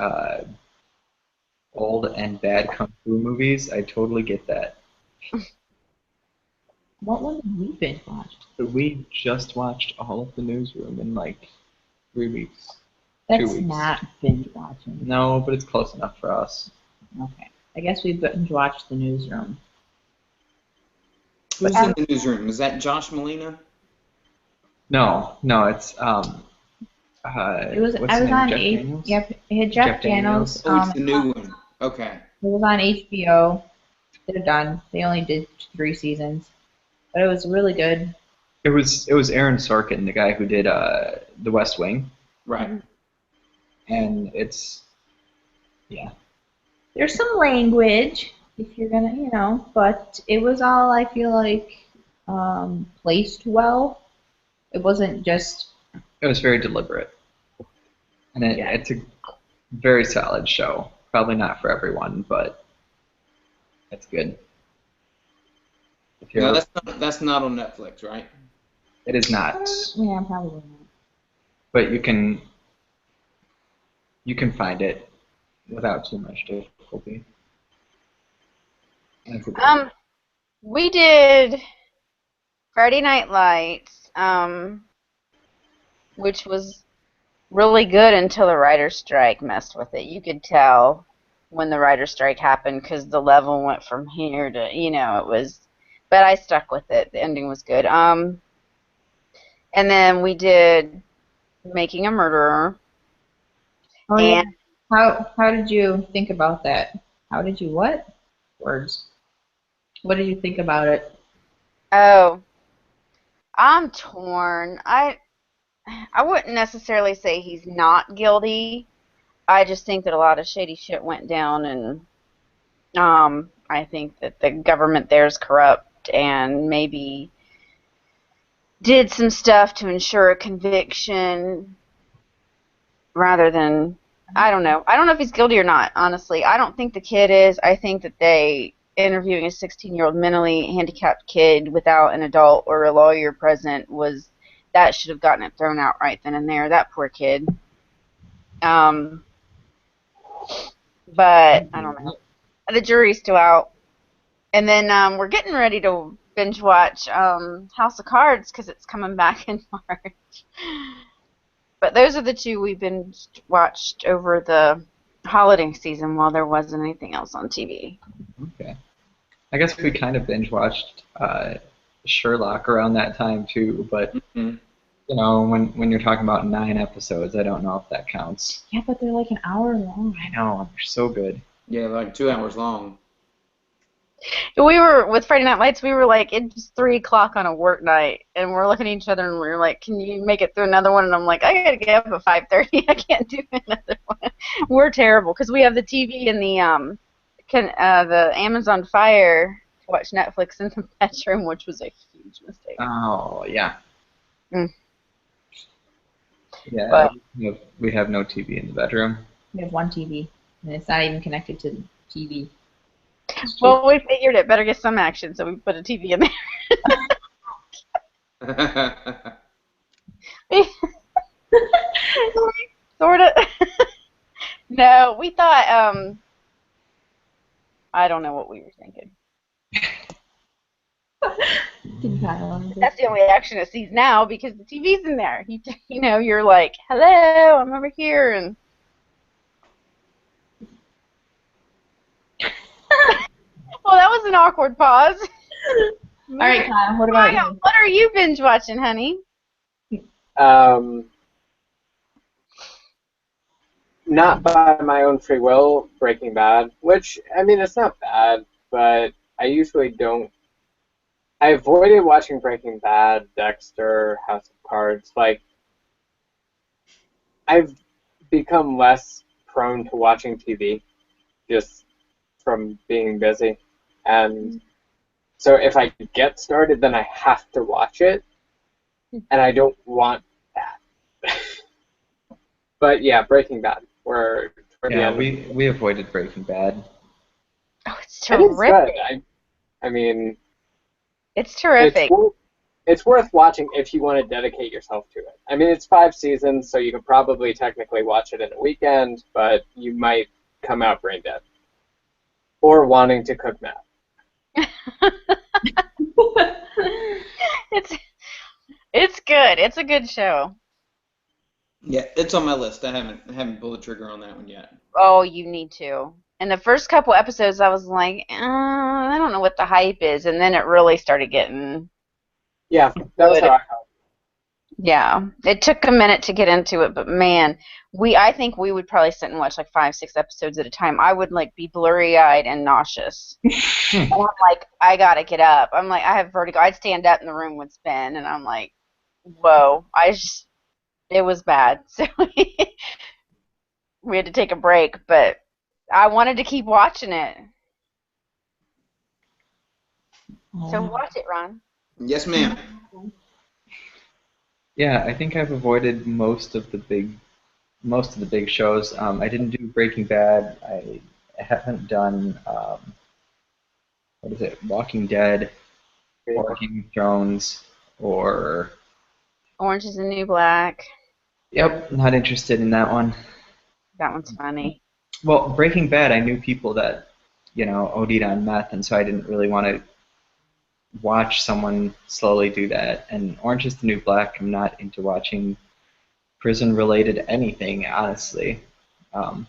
old and bad kung fu movies, I totally get that. What one did we binge watch? But we just watched all of the Newsroom in like 3 weeks. That's 2 weeks. not binge watching. No, but it's close enough for us. Okay. I guess we binge watched The Newsroom. Who's in the newsroom? Is that Josh Molina? No, it's It was. what's I his was name? on Jeff H. Daniels? Yep. It had Jeff Jeff Daniels. Daniels. Oh, it's the new one. Okay. It was on HBO. They're done. They only did 3 seasons, but it was really good. It was Aaron Sorkin, the guy who did The West Wing, Right. and it's There's some language if you're gonna, but it was all, I feel like, placed well. It wasn't just. It was very deliberate, and it's a very solid show. Probably not for everyone, but it's good. No, that's not on Netflix, right? It is not, Yeah, probably not. but you can find it without too much difficulty. We did Friday Night Lights, which was really good until the writer's strike messed with it. You could tell when the writer's strike happened because the level went from here to, it was, but I stuck with it. The ending was good. And then we did Making a Murderer. Oh, yeah. And How did you think about that? How did you what? Words. What did you think about it? oh, I'm torn. I wouldn't necessarily say he's not guilty. I just think that a lot of shady shit went down, and I think that the government there is corrupt and maybe did some stuff to ensure a conviction rather than, I don't know. I don't know if he's guilty or not, honestly. I don't think the kid is. I think that interviewing a 16-year-old mentally handicapped kid without an adult or a lawyer present that should have gotten it thrown out right then and there. That poor kid. But I don't know. The jury's still out. And then we're getting ready to binge watch House of Cards because it's coming back in March. But those are the two we binge watched over the holiday season while there wasn't anything else on TV. Okay. I guess we kind of binge watched Sherlock around that time too, but when you're talking about 9 episodes, I don't know if that counts. Yeah, but they're like an hour long. I know, they're so good. Yeah, like 2 hours long. We were with Friday Night Lights. We were like, it's 3 o'clock on a work night, and we're looking at each other, and we're like, "Can you make it through another one?" And I'm like, "I gotta get up at 5:30. I can't do another one." We're terrible because we have the TV in the Amazon Fire to watch Netflix in the bedroom, which was a huge mistake. Oh yeah. Mm. Yeah, But we have no TV in the bedroom. We have one TV, and it's not even connected to the TV. well, we figured it better get some action, so we put a TV in there. Sort of. No, we thought. I don't know what we were thinking. That's the only action it sees now because the TV's in there. You're like, "Hello, I'm over here," and. Well, that was an awkward pause. All right, Kyle, what about you? What are you binge watching, honey? Not by my own free will, Breaking Bad, which, I mean, it's not bad, but I usually don't. I avoided watching Breaking Bad, Dexter, House of Cards. Like, I've become less prone to watching TV just from being busy. And so if I get started, then I have to watch it, and I don't want that. But yeah, Breaking Bad. We avoided Breaking Bad. Oh, it's It is terrific. good. I mean, It's terrific. It's it's worth watching if you want to dedicate yourself to it. I mean, it's 5 seasons, so you could probably technically watch it in a weekend, but you might come out brain dead or wanting to cook meth. It's it's good. It's a good show. Yeah, it's on my list. I haven't pulled the trigger on that one yet. Oh, you need to. In the first couple episodes, I was like, I don't know what the hype is, and then it really started getting Yeah, that was good. how I felt. Yeah, it took a minute to get into it, but man, I think we would probably sit and watch like 5, 6 episodes at a time. I would like be blurry-eyed and nauseous. And I'm like, I gotta get up. I'm like, I have vertigo. I'd stand up and the room would spin, and I'm like, whoa. It was bad. So we had to take a break, but I wanted to keep watching it. So watch it, Ron. Yes, ma'am. Yeah, I think I've avoided most of the big shows. I didn't do Breaking Bad. I haven't done what is it, Walking Dead or Game of Thrones or Orange is the New Black. yep, not interested in that one. That one's funny. Well, Breaking Bad, I knew people that OD'd on meth, and so I didn't really want to watch someone slowly do that. And Orange is the New Black, I'm not into watching prison-related anything, honestly. Um,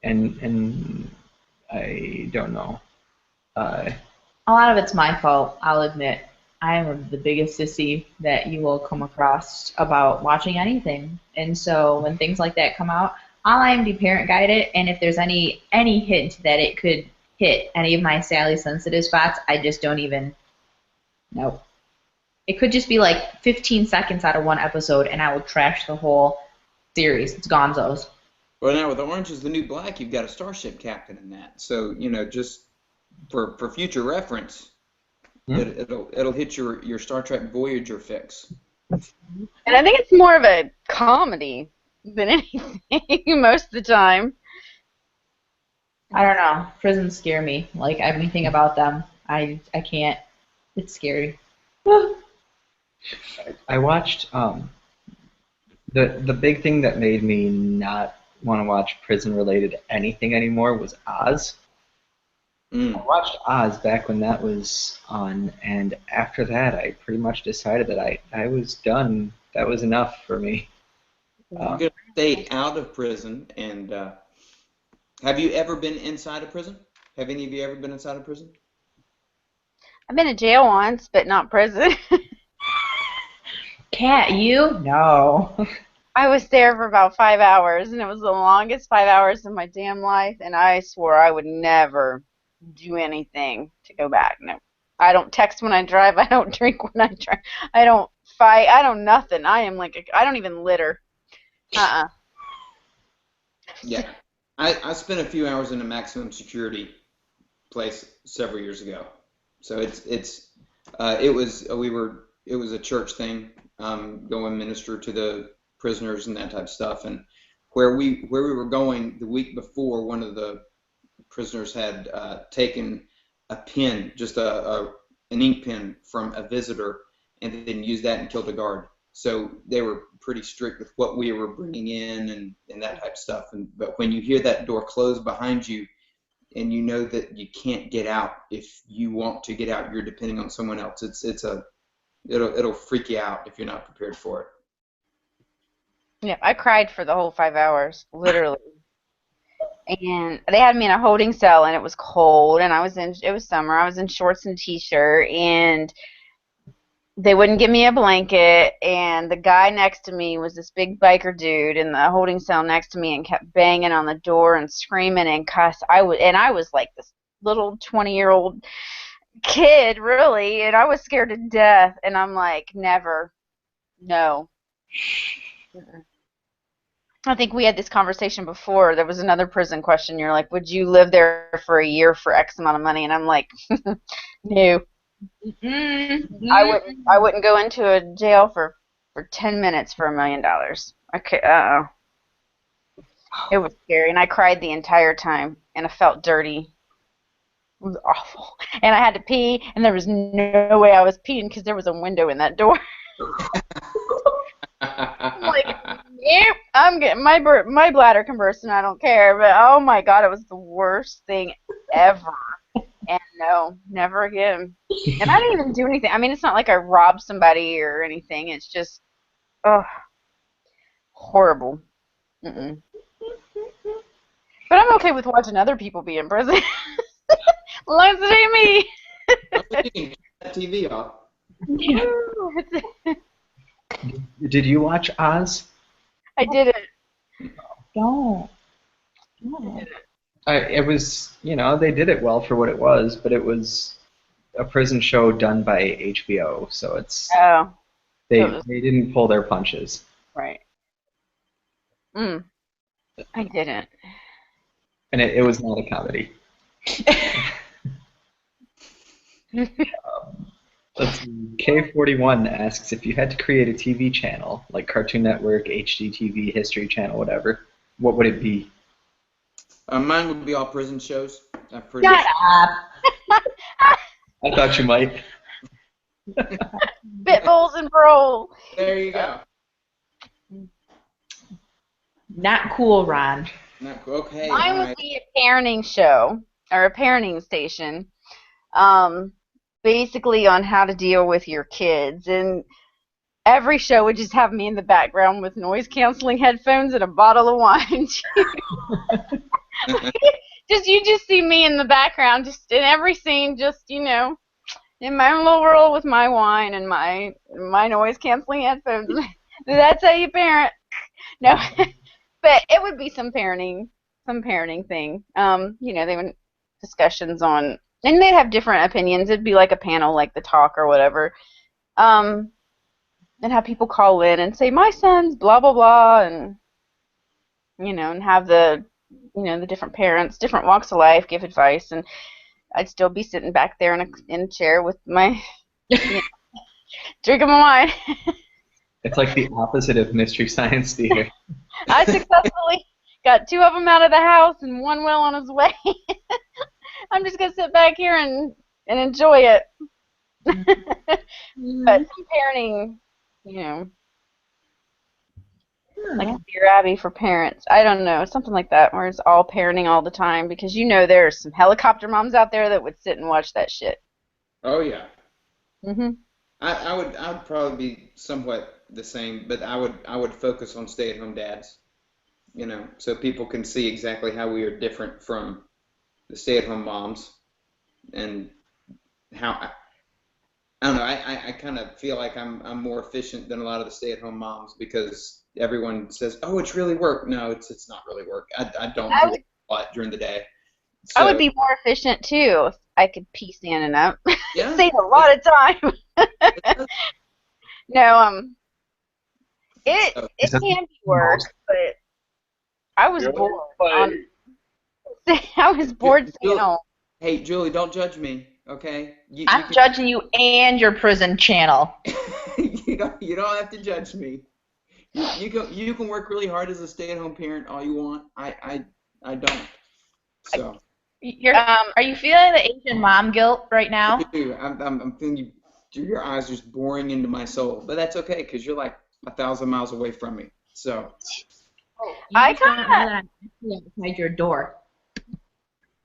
and I don't know. A lot of it's my fault, I'll admit. I am the biggest sissy that you will come across about watching anything. And so when things like that come out, I'll IMDb parent guide it, and if there's any hint that it could hit any of my Sally sensitive spots, I just don't even, nope. It could just be like 15 seconds out of one episode, and I will trash the whole series. It's gonzos. Well, now with Orange is the New Black, you've got a starship captain in that. So, just for future reference, it'll hit your Star Trek Voyager fix. And I think it's more of a comedy than anything most of the time. I don't know. Prisons scare me. Like, anything about them, I can't. It's scary. I watched the big thing that made me not want to watch prison-related anything anymore was Oz. I watched Oz back when that was on, and after that, I pretty much decided that I was done. That was enough for me. You're going to stay out of prison, and have you ever been inside a prison? Have any of you ever been inside a prison? I've been in jail once, but not prison. Cat, you? No. I was there for about 5 hours, and it was the longest 5 hours of my damn life, and I swore I would never do anything to go back. No. I don't text when I drive. I don't drink when I drive. I don't fight. I don't nothing. I am like, I don't even litter. Yeah. I spent a few hours in a maximum security place several years ago. So it was a church thing, go and minister to the prisoners and that type of stuff. And where we were going the week before, one of the prisoners had taken a pen, just an ink pen from a visitor, and then used that and killed a guard. So they were pretty strict with what we were bringing in and that type of stuff. But when you hear that door close behind you, and you know that you can't get out, if you want to get out, you're depending on someone else. It'll freak you out if you're not prepared for it. Yeah, I cried for the whole 5 hours, literally. And they had me in a holding cell, and it was cold, and it was summer. I was in shorts and t-shirt, and they wouldn't give me a blanket, and the guy next to me was this big biker dude in the holding cell next to me and kept banging on the door and screaming and cuss. I was like this little 20-year-old kid, really, and I was scared to death, and I'm like, never, no. I think we had this conversation before. There was another prison question. You're like, would you live there for a year for X amount of money? And I'm like, no. I wouldn't go into a jail for 10 minutes for $1 million. Okay, it was scary, and I cried the entire time, and I felt dirty. It was awful. And I had to pee, and there was no way I was peeing because there was a window in that door. I'm like, yep, I'm getting my bladder can burst and I don't care. But oh my God, it was the worst thing ever. And no, never again. And I didn't even do anything. I mean, it's not like I robbed somebody or anything. It's just, oh, horrible. Mm-mm. But I'm okay with watching other people be in prison. As long as it ain't me. You can turn that TV off. Yeah. Did you watch Oz? I did it. Don't. No. It was, they did it well for what it was, but it was a prison show done by HBO, so Oh, they so it was- they didn't pull their punches. right. I didn't. And it was not a comedy. Let's see. K41 asks if you had to create a TV channel, like Cartoon Network, HGTV, History Channel, whatever, what would it be? Mine would be all prison shows. Shut up. I thought you might. Bitballs and parole. There you go. Not cool, Ron. Not cool. Okay. Mine all would right. be a parenting show or a parenting station, basically on how to deal with your kids. And every show would just have me in the background with noise canceling headphones and a bottle of wine. You just see me in the background, just in every scene, just in my own little world with my wine and my noise canceling headphones. That's how you parent. No, but it would be some parenting thing. They would discussions on, and they'd have different opinions. It'd be like a panel, like the talk or whatever. And have people call in and say my son's blah blah blah, and and have the different parents, different walks of life, give advice, and I'd still be sitting back there in a chair with my drinking my wine. It's like the opposite of Mystery Science Theater. I successfully got 2 of them out of the house and 1 well on his way. I'm just gonna sit back here and enjoy it. But some parenting, like a Dear Abby for parents. I don't know, something like that, where it's all parenting all the time, because there's some helicopter moms out there that would sit and watch that shit. Oh yeah. Mhm. I would probably be somewhat the same, but I would focus on stay-at-home dads. So people can see exactly how we are different from the stay-at-home moms, and how I don't know. I kind of feel like I'm more efficient than a lot of the stay-at-home moms, because everyone says, "Oh, it's really work." No, it's not really work. I don't do a lot during the day. I would So, be more efficient too if I could pee standing up. yeah. Save a lot of time. No, it can be work, but I was Really? bored. I was bored staying home. Hey, Julie, don't judge me, okay? I'm judging you and your prison channel. You don't have to judge me. You can work really hard as a stay-at-home parent all you want. I don't. So. Are you feeling the Asian mom guilt right now? I'm feeling your eyes just boring into my soul, but that's okay because you're like 1,000 miles away from me. So. I just don't know that I'm actually outside your door.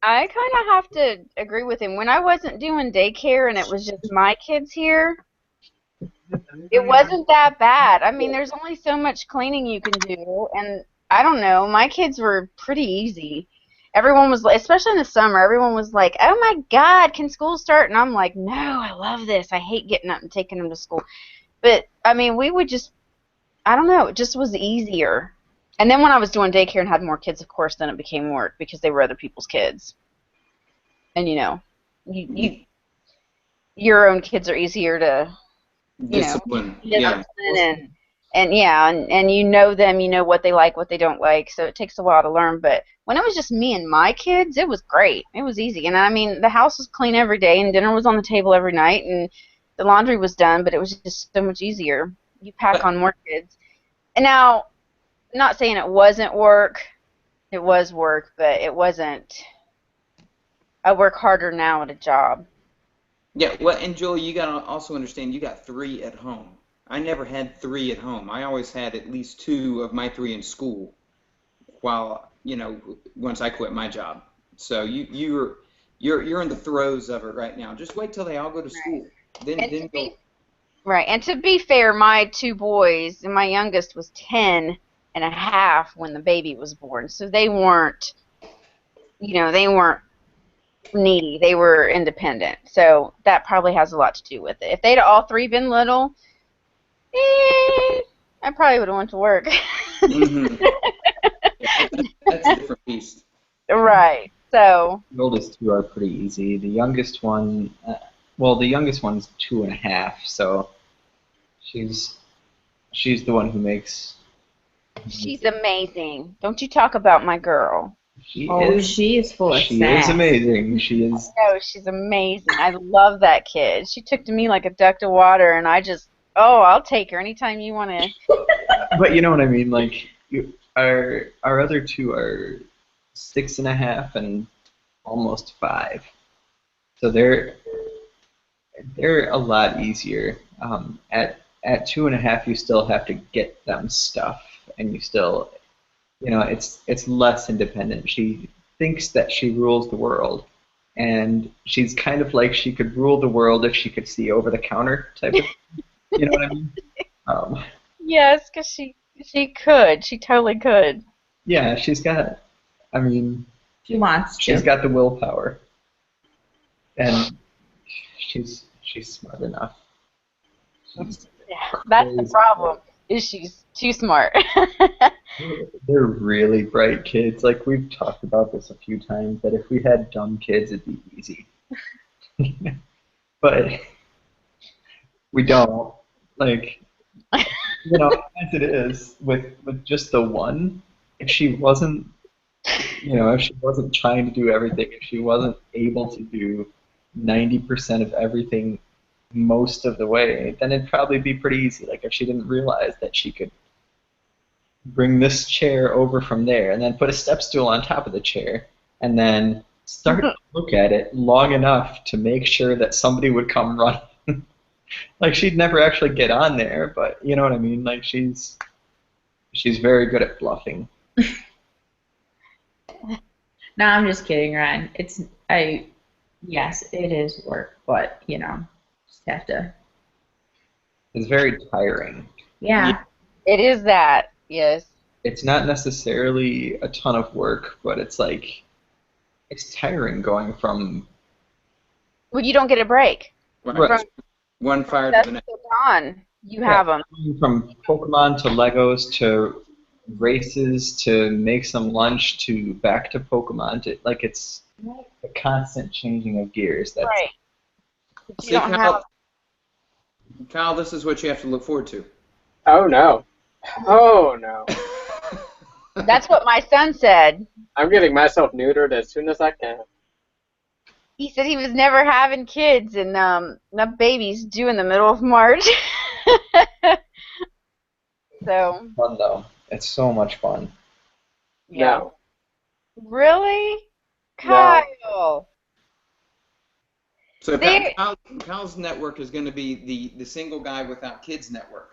I kind of have to agree with him. When I wasn't doing daycare and it was just my kids here, it wasn't that bad. I mean, there's only so much cleaning you can do, and I don't know, my kids were pretty easy. Everyone was, especially in the summer, everyone was like, "Oh my God, can school start?" And I'm like, "No, I love this. I hate getting up and taking them to school." But I mean, we would just, I don't know, it just was easier. And then when I was doing daycare and had more kids, of course, then it became work because they were other people's kids. And your own kids are easier to Discipline. Yeah. and you know them, you know what they like, what they don't like, so it takes a while to learn. But when it was just me and my kids, it was great. It was easy. And I mean, the house was clean every day and dinner was on the table every night and the laundry was done, but it was just so much easier. You pack on more kids. And now, not saying it wasn't work. It was work, but it wasn't I work harder now at a job. Yeah, well, and Joel, you gotta also understand you got three at home. I never had three at home. I always had at least two of my three in school while, once I quit my job. So you're in the throes of it right now. Just wait till they all go to school. Then And to then be you'll right, and to be fair, my two boys, and my youngest was 10 and a half when the baby was born. So they weren't needy. They were independent. So that probably has a lot to do with it. If they'd all three been little, I probably would have went to work. hmm that's a different beast. Right. So, The oldest two are pretty easy. The youngest one, the youngest one's 2.5, so she's she's the one who makes. she's amazing. Don't you talk about my girl. She Oh, is. she is full of She is sass. amazing. She is. No, she's amazing. I love that kid. She took to me like a duck to water, and I'll take her anytime you want to. But you know what I mean. Like our other two are 6.5 and almost 5. So they're a lot easier. At 2.5, you still have to get them stuff, and you still, it's less independent. She thinks that she rules the world, and she's kind of like she could rule the world if she could see over the counter type of, you know what I mean? Um, Yes, because she could. She totally could. yeah, I mean, She wants she's to. got the willpower, and she's smart enough. She's Yeah, that's the crazy. problem. Is she's too smart. They're really bright kids. Like we've talked about this a few times, that if we had dumb kids, it'd be easy. But we don't. Like, as it is with just the one, if she wasn't, if she wasn't trying to do everything, if she wasn't able to do 90% of everything most of the way, then it'd probably be pretty easy. Like if she didn't realize that she could bring this chair over from there and then put a step stool on top of the chair and then start to look at it long enough to make sure that somebody would come running. Like she'd never actually get on there, but you know what I mean? Like she's very good at bluffing. No, I'm just kidding, Ryan. Yes, it is work, but just have to. It's very tiring. Yeah. It is that, yes. It's not necessarily a ton of work, but it's tiring going from Well, you don't get a break. Right. From One fire to dusk the next. till dawn, you have them. from Pokemon to Legos to races to make some lunch to back to Pokemon to it's a constant changing of gears. That's Right. But See, you don't have. Kyle, this is what you have to look forward to. Oh no. Oh no. That's what my son said. I'm getting myself neutered as soon as I can. He said he was never having kids, and the baby's due in the middle of March. So. fun though. It's so much fun. Yeah. No. Really? No. Kyle. So There- Kyle's network is going to be the single guy without kids network.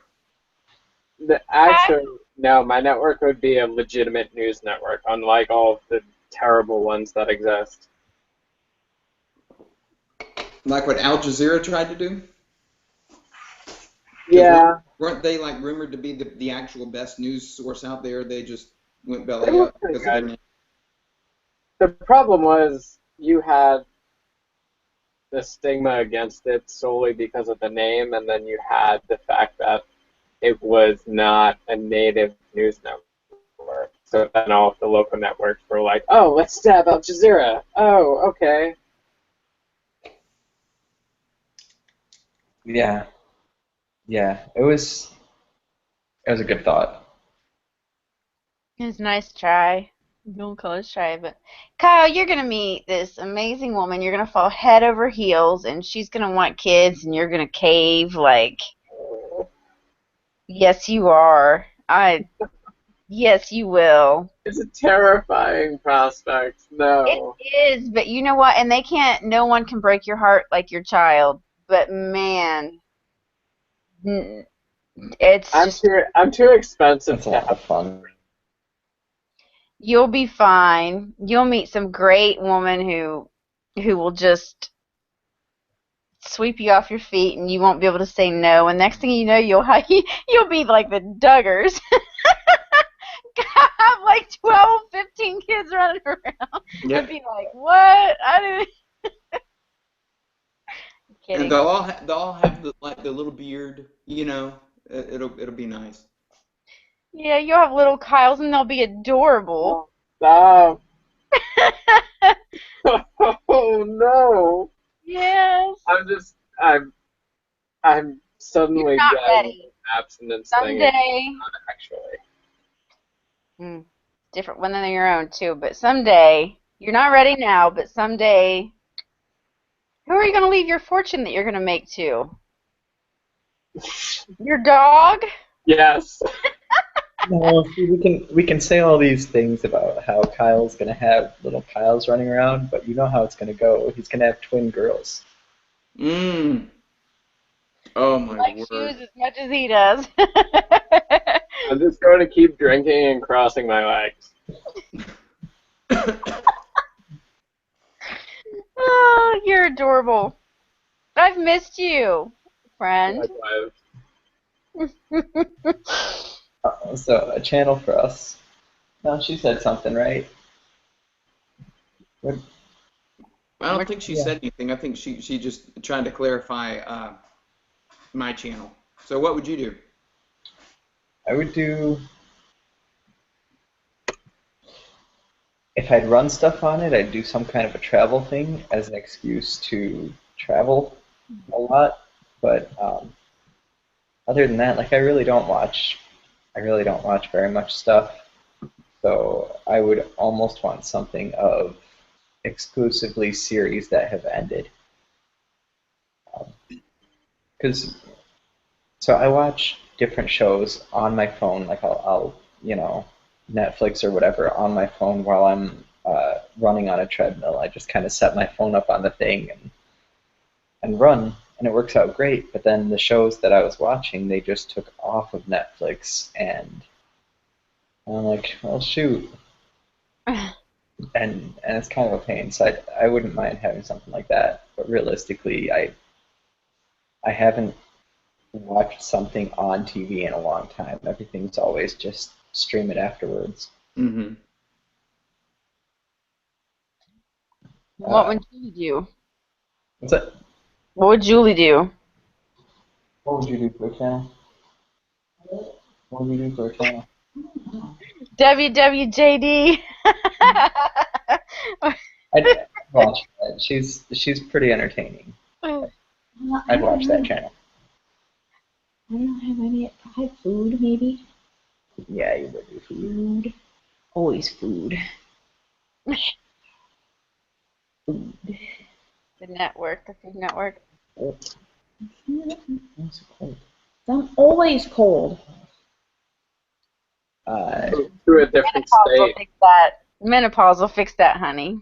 Actually, no, my network would be a legitimate news network, unlike all of the terrible ones that exist. Like what Al Jazeera tried to do? Yeah. Weren't they like rumored to be the actual best news source out there? They just went They belly were up pretty because of their good. name. The problem was you had the stigma against it solely because of the name, and then you had the fact that it was not a native news network. So then all of the local networks were like, oh, let's stab Al Jazeera. Oh, okay. Yeah. Yeah. It was a good thought. It was a nice try. Don't call it try, but Kyle, you're gonna meet this amazing woman. You're gonna fall head over heels, and she's gonna want kids, and you're gonna cave like. Yes, you are. Yes, you will. It's a terrifying prospect. No. It is, but you know what? And no one can break your heart like your child. But man, n- it's just, I'm too expensive That's a to lot of have. fun. you'll be fine. You'll meet some great woman who will just sweep you off your feet and you won't be able to say no. And next thing you know, you'll be like the Duggars. Have like 12, 15 kids running around and Yep. be like, what? I didn't. And Kidding. they'll all have the little beard, you know. It'll be nice. Yeah, you'll have little Kyles and they'll be adorable. Oh, stop. Oh no. Yes. I'm You're suddenly not getting ready. abstinence thing Someday, actually. different one than your own too, but someday, you're not ready now, but someday, who are you going to leave your fortune that you're going to make to? Your dog? Yes. No, see, we can say all these things about how Kyle's gonna have little Kyles running around, but you know how it's gonna go. He's gonna have twin girls. Mmm. Oh He my likes word. shoes as much as he does. I'm just going to keep drinking and crossing my legs. Oh, you're adorable. I've missed you, friend. Likewise. So a channel for us. No, she said something, right? What? I don't think she Yeah. said anything. I think she just trying to clarify my channel. So what would you do? I would do, if I'd run stuff on it, I'd do some kind of a travel thing as an excuse to travel a lot. But other than that, like I really don't watch very much stuff. So I would almost want something of exclusively series that have ended. Because so I watch different shows on my phone, like I'll Netflix or whatever on my phone while I'm running on a treadmill. I just kind of set my phone up on the thing and run, and it works out great. But then the shows that I was watching, they just took off of Netflix, and I'm like, well, shoot, and it's kind of a pain. So I wouldn't mind having something like that. But realistically, I haven't watched something on TV in a long time. Everything's always just stream it afterwards. Mm-hmm. What would Julie do? What's that? What would Julie do? What would you do for a channel? What would you do for a channel? WWJD. I'd watch that. She's pretty entertaining. I'd watch that channel. I don't have any. I have food, maybe. Yeah, you would do food. Food. Always food. Food. The network, the Food Network. It's so cold. I'm always cold. To a different Menopause will state. fix that. Menopause will fix that, honey.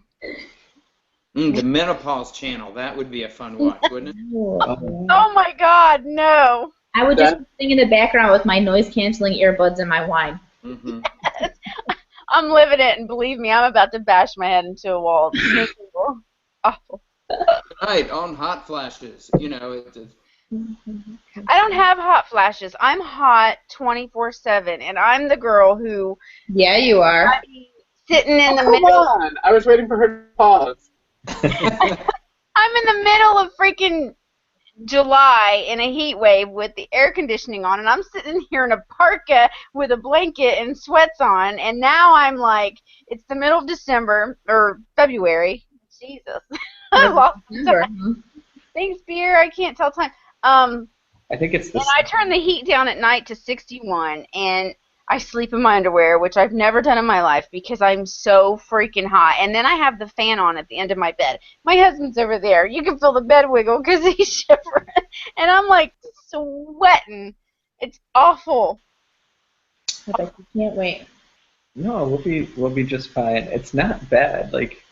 The menopause channel. That would be a fun watch, wouldn't it? Oh my God, no. I would just sing in the background with my noise-canceling earbuds and my wine. Mm-hmm. I'm living it, and believe me, I'm about to bash my head into a wall. It's miserable. Awful. Tonight on Hot Flashes, you know, I don't have hot flashes. I'm hot 24/7, and I'm the girl who Yeah, you are. I be sitting in the Come middle. on! I was waiting for her to pause. I'm in the middle of freaking July in a heat wave with the air conditioning on, and I'm sitting here in a parka with a blanket and sweats on, and now I'm like, it's the middle of December or February. Jesus, I lost time. Thanks, beer. I can't tell time. I think it's And this. I turn the heat down at night to 61, and I sleep in my underwear, which I've never done in my life because I'm so freaking hot. And then I have the fan on at the end of my bed. My husband's over there. You can feel the bed wiggle because he's shivering. And I'm like sweating. It's awful. I bet you can't wait. No, we'll be just fine. It's not bad. Like,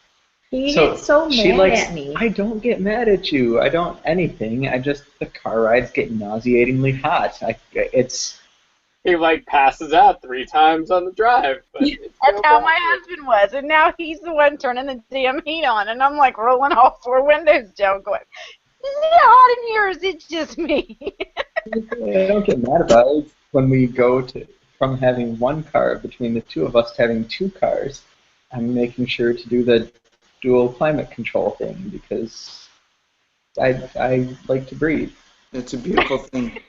He so gets so she mad likes. at me. I don't get mad at you. I don't anything. I just the car rides get nauseatingly hot. It's He like passes out 3 times on the drive, but it's That's no how my problem. husband was, and now he's the one turning the damn heat on, and I'm like rolling all 4 windows down, going, "Is it hot in here, or is it just me?" I don't get mad about it. It's when we go to from having one car between the two of us to having two cars. I'm making sure to do the dual climate control thing because I like to breathe. It's a beautiful thing.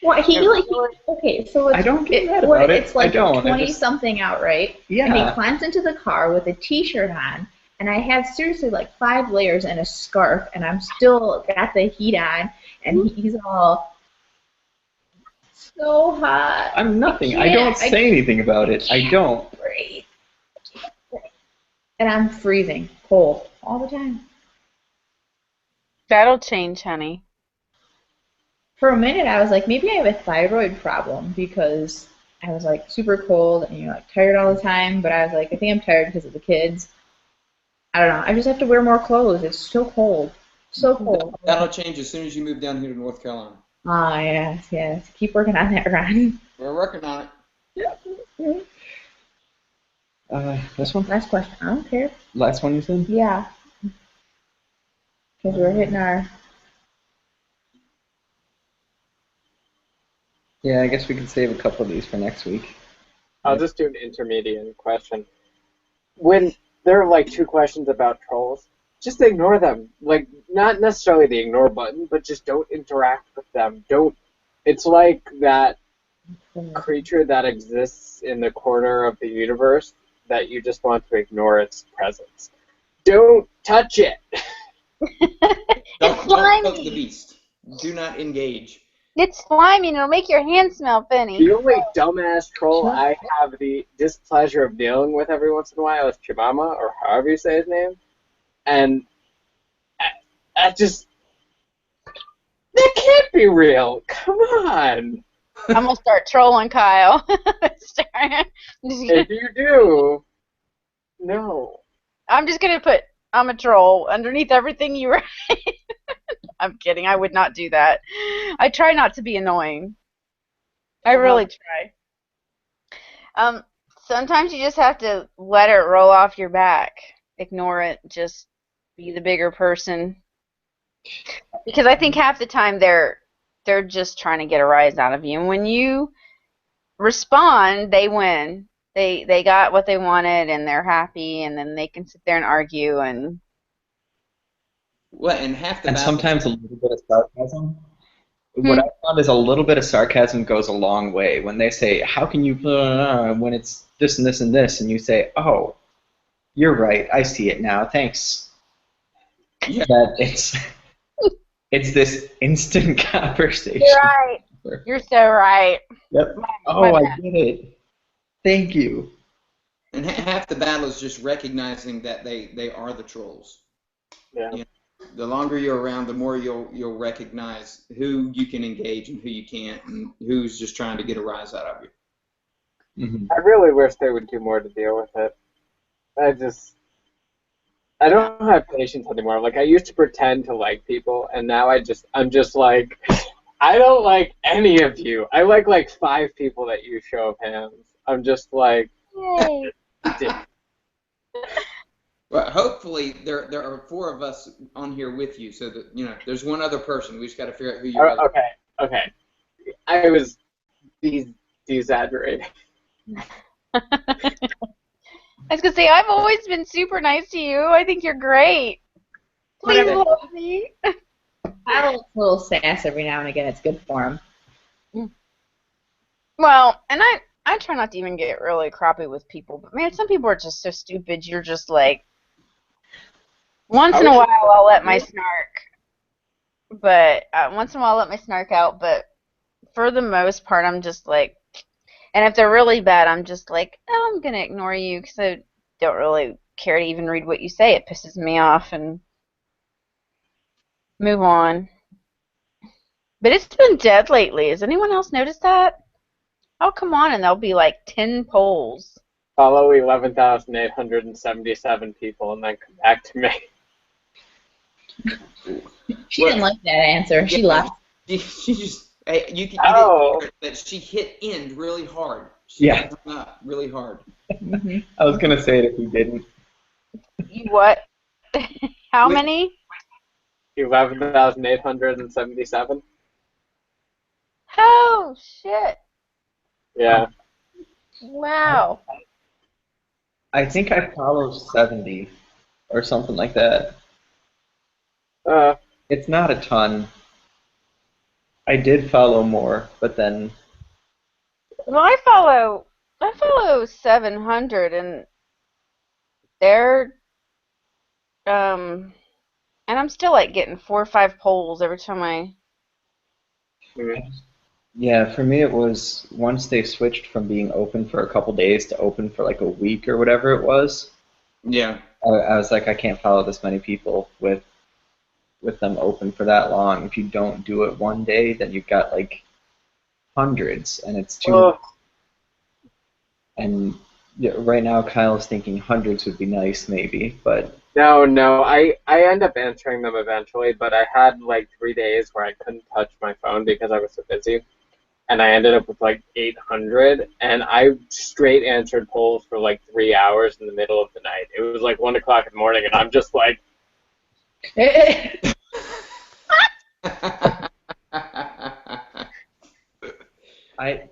What he like? Okay, so it's I don't get mad about it. it's like I don't. 20 something out, right? And he Yeah. climbs into the car with a t-shirt on, and I have seriously like 5 layers and a scarf, and I'm still got the heat on, and he's all so hot. I'm nothing. I can't- don't say anything about it. I don't. Breathe. And I'm freezing cold all the time. That'll change, honey. For a minute, I was like, maybe I have a thyroid problem because I was like super cold and like tired all the time. But I was like, I think I'm tired because of the kids. I don't know. I just have to wear more clothes. It's so cold, so cold. That'll change as soon as you move down here to North Carolina. Ah, yes, yes. Keep working on that, Ron. We're working on it. This one? Last question. I don't care. Last one you said? Yeah, because we're hitting our. Yeah, I guess we can save a couple of these for next week. I'll just do an intermediate question. When there are like 2 questions about trolls, just ignore them. Like, not necessarily the ignore button, but just don't interact with them. Don't. It's like that creature that exists in the corner of the universe that you just want to ignore its presence. Don't touch it. Don't poke the slimy. beast. Do not engage. It's slimy, and it'll make your hand smell funny. The only dumbass troll I have the displeasure of dealing with every once in a while is Chibama, or however you say his name. And I just... That can't be real. Come on. I'm gonna start trolling Kyle. If you do, no. I'm just gonna put I'm a troll underneath everything you write. I'm kidding. I would not do that. I try not to be annoying. I really try. Sometimes you just have to let it roll off your back. Ignore it. Just be the bigger person. Because I think half the time they're just trying to get a rise out of you. And when you respond, they win. They got what they wanted and they're happy, and then they can sit there and argue and Well, and half the And battle. sometimes a little bit of sarcasm. What I found is a little bit of sarcasm goes a long way. When they say, "How can you?" When it's this and this and this, and you say, "Oh, you're right. I see it now. Thanks." Yeah. That it's this instant conversation. You're right. You're so right. Yep. My Oh, I bad. get it. Thank you. And half the battle is just recognizing that they are the trolls. Yeah. You know, the longer you're around, the more you'll recognize who you can engage and who you can't, and who's just trying to get a rise out of you. Mm-hmm. I really wish they would do more to deal with it. I don't have patience anymore. Like, I used to pretend to like people, and now I'm just like, I don't like any of you. I like 5 people that use show of hands. I'm just like, Yay. Well, hopefully there are 4 of us on here with you, so that there's one other person. We just got to figure out who your other. okay. I was exaggerating. I was gonna say I've always been super nice to you. I think you're great. Please Whatever. love me. I like a little sass every now and again. It's good for him. Well, and I try not to even get really crappy with people, but man, some people are just so stupid. You're just like, once in a while I'll let my snark, but once in a while I'll let my snark out. But for the most part, I'm just like, and if they're really bad, I'm just like, oh, I'm gonna ignore you because I don't really care to even read what you say. It pisses me off and move on. But it's been dead lately. Has anyone else noticed that? I'll come on and there'll be like 10 polls. Follow 11,877 people and then come back to me. She didn't like that answer. She left. She just you Oh. didn't hear that she hit end really hard. She Yeah. hung up really hard. I was gonna say it if you didn't. You what? How Wait. many? 11,877. Oh, shit. Yeah. Wow. I think I follow 70 or something like that. It's not a ton. I did follow more, but then Well, I follow 700 and they're and I'm still like getting 4 or 5 polls every time I. yeah, for me it was once they switched from being open for a couple days to open for like a week or whatever it was. Yeah. I was like, I can't follow this many people with them open for that long. If you don't do it one day, then you've got like hundreds, and it's too. Oh. And yeah, right now, Kyle's thinking hundreds would be nice, maybe, but No. I end up answering them eventually, but I had like 3 days where I couldn't touch my phone because I was so busy. And I ended up with like 800, and I straight answered polls for like 3 hours in the middle of the night. It was like 1 o'clock in the morning, and I'm just like, I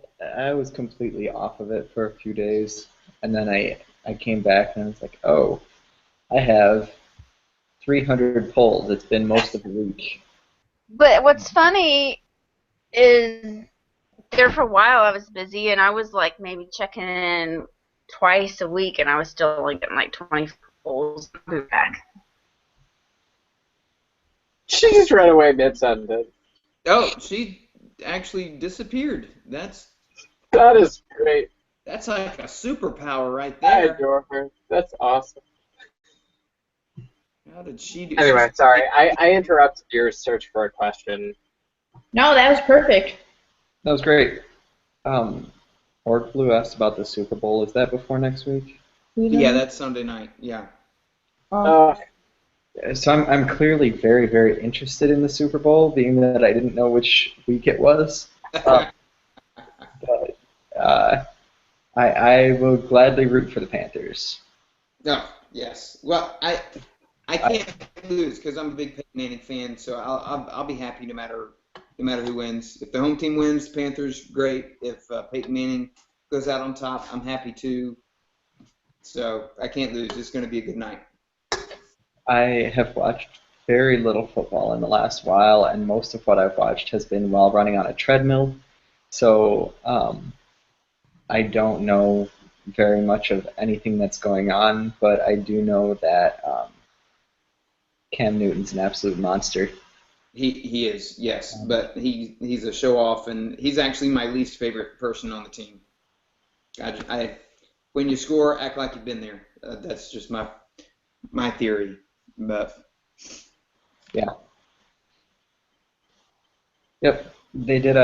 was completely off of it for a few days, and then I came back and I was like, oh, I have 300 polls. It's been most of the week. But what's funny is there for a while I was busy and I was like maybe checking in twice a week and I was still only getting like 20 polls back. she just ran away mid-sentence. Oh, she actually disappeared. That is great. That's like a superpower right I there. adore her. That's awesome. How did she do? Anyway, sorry. I interrupted your search for a question. No, that was perfect. That was great. Orc Blue asked about the Super Bowl. Is that before next week? Yeah, that's Sunday night. Yeah. So I'm clearly very, very interested in the Super Bowl, being that I didn't know which week it was. But I will gladly root for the Panthers. No. Yes. Well, I can't lose because I'm a big Peyton Manning fan, so I'll be happy no matter who wins. If the home team wins, Panthers, great. If Peyton Manning goes out on top, I'm happy too. So I can't lose. It's going to be a good night. I have watched very little football in the last while, and most of what I've watched has been while running on a treadmill. So I don't know very much of anything that's going on, but I do know that Cam Newton's an absolute monster. He is, yes, but he's a show off, and he's actually my least favorite person on the team. When you score, act like you've been there. That's just my theory, but yeah. Yep, they did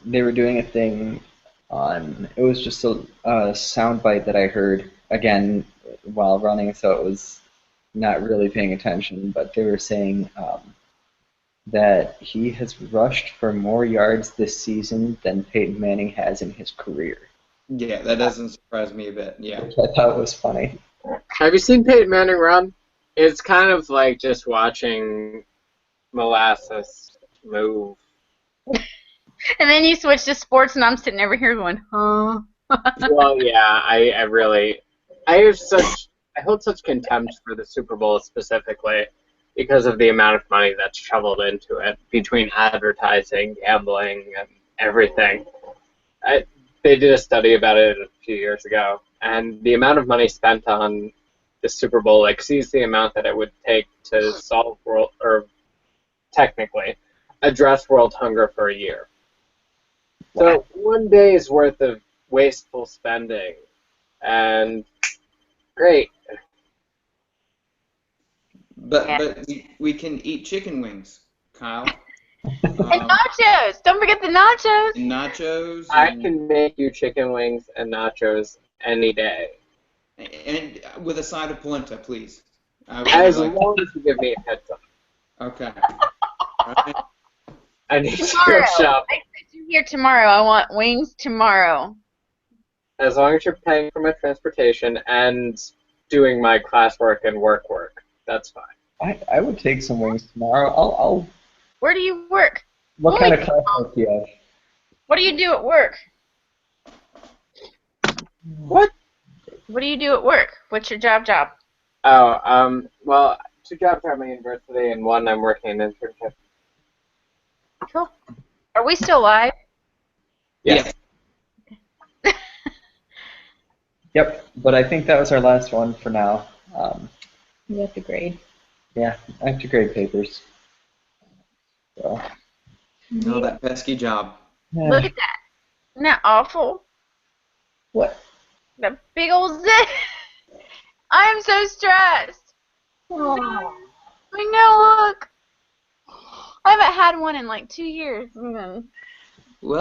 they were doing a thing on. It was just a sound bite that I heard again while running, so it was not really paying attention. But they were saying that he has rushed for more yards this season than Peyton Manning has in his career. yeah, that doesn't surprise me a bit. Yeah. Which I thought was funny. Have you seen Peyton Manning run? It's kind of like just watching molasses move. And then you switch to sports and I'm sitting over here going, huh? Well, yeah, I hold such contempt for the Super Bowl specifically because of the amount of money that's shoveled into it between advertising, gambling, and everything. They did a study about it a few years ago, and the amount of money spent on the Super Bowl exceeds the amount that it would take to solve world, or technically, address world hunger for a year. So 1 day's worth of wasteful spending, and great. But we can eat chicken wings, Kyle. And nachos! Don't forget the nachos! Nachos. I can make you chicken wings and nachos any day. And with a side of polenta, please. I would As like long as you give me a heads up. Okay. All right. I need to go Tomorrow. shop. I said you here tomorrow. I want wings tomorrow. As long as you're paying for my transportation and doing my classwork and work, that's fine. I would take some wings tomorrow. I'll. Where do you work? What kind of class work do you have? What do you do at work? What? What do you do at work? What's your job? Oh, well, 2 jobs at my university, and 1 I'm working an internship. Cool. Are we still live? Yes. Yep, but I think that was our last one for now. You have to grade. Yeah, I have to grade papers. So. Oh, that pesky job. Yeah. Look at that. Isn't that awful? What? That big old zit. I am so stressed. Oh. I know, look. I haven't had one in like 2 years. Well,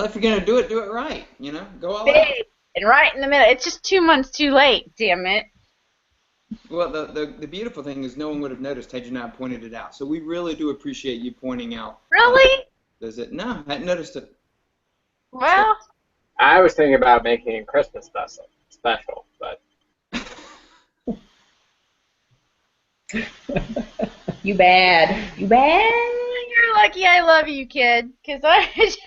if you're gonna do it right. You know, go all out. Big and right in the middle. It's just 2 months too late. Damn it. Well, the beautiful thing is no one would have noticed had you not pointed it out. So we really do appreciate you pointing out. Really? Does it? No, I hadn't noticed it. Well, I was thinking about making a Christmas special, but You bad. You bad. you're lucky I love you, kid, because I just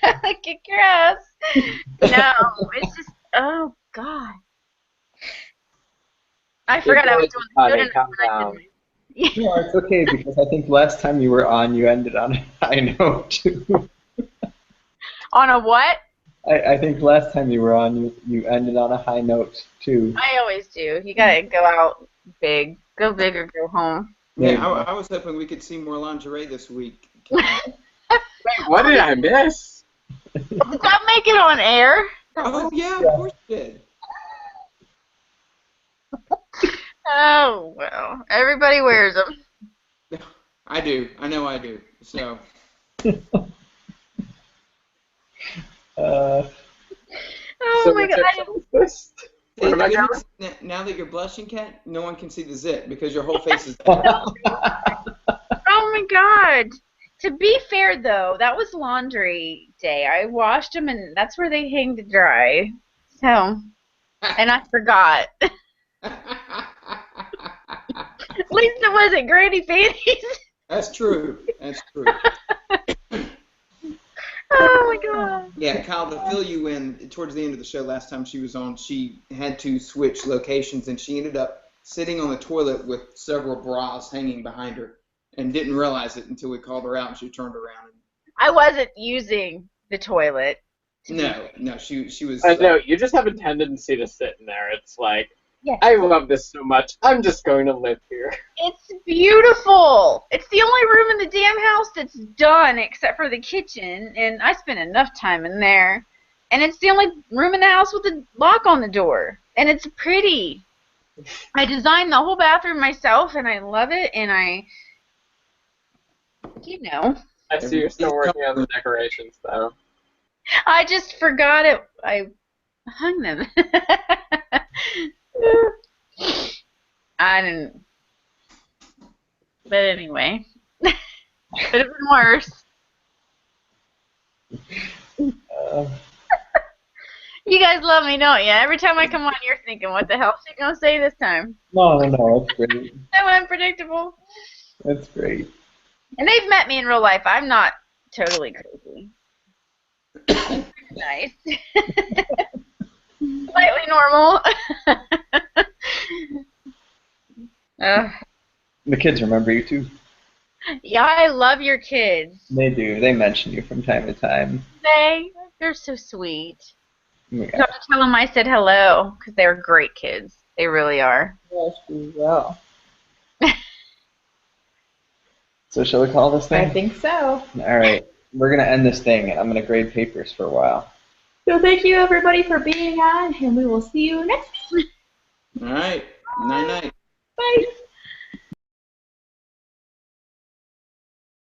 kick your ass. No, it's just, oh, God. I forgot I was doing good enough when I didn't. No, it's okay because I think last time you were on, you ended on a high note too. On a what? I think last time you were on, you ended on a high note too. I always do. You gotta go out big. Go big or go home. Yeah, I was hoping we could see more lingerie this week. wait, what did I miss? Did that make it on air? Oh yeah, of course you did. Oh, well. Everybody wears them. I do. I know I do. So. Oh, So my which God. episode is this? Where am I going? Now that you're blushing, Kat, no one can see the zit because your whole face is. Oh, my God. To be fair, though, that was laundry day. I washed them, and that's where they hang to dry. So, and I forgot. At least it wasn't granny panties. That's true. That's true. Oh, my God. Yeah, Kyle, to fill you in, towards the end of the show last time she was on, she had to switch locations, and she ended up sitting on the toilet with several bras hanging behind her and didn't realize it until we called her out and she turned around. I wasn't using the toilet. No, she was. No, you just have a tendency to sit in there. It's like, Yes. I love this so much. I'm just going to live here. It's beautiful. It's the only room in the damn house that's done except for the kitchen, and I spent enough time in there. And it's the only room in the house with a lock on the door, and it's pretty. I designed the whole bathroom myself, and I love it, and I See you're still working on the decorations, though. I just forgot it. I hung them. I didn't. But anyway, could have been worse. You guys love me, don't you? Every time I come on, you're thinking, what the hell is she going to say this time? No, it's great. I'm unpredictable. That's great. And they've met me in real life. I'm not totally crazy. Nice. Slightly normal. The kids remember you too. Yeah, I love your kids. They do. They mention you from time to time. They're so sweet. Yeah. You have to tell them I said hello, because they're great kids. They really are. Yes, we will. So shall we call this thing? I think so. All right. We're going to end this thing. I'm going to grade papers for a while. So thank you, everybody, for being on, and we will see you next week. All right. Night-night.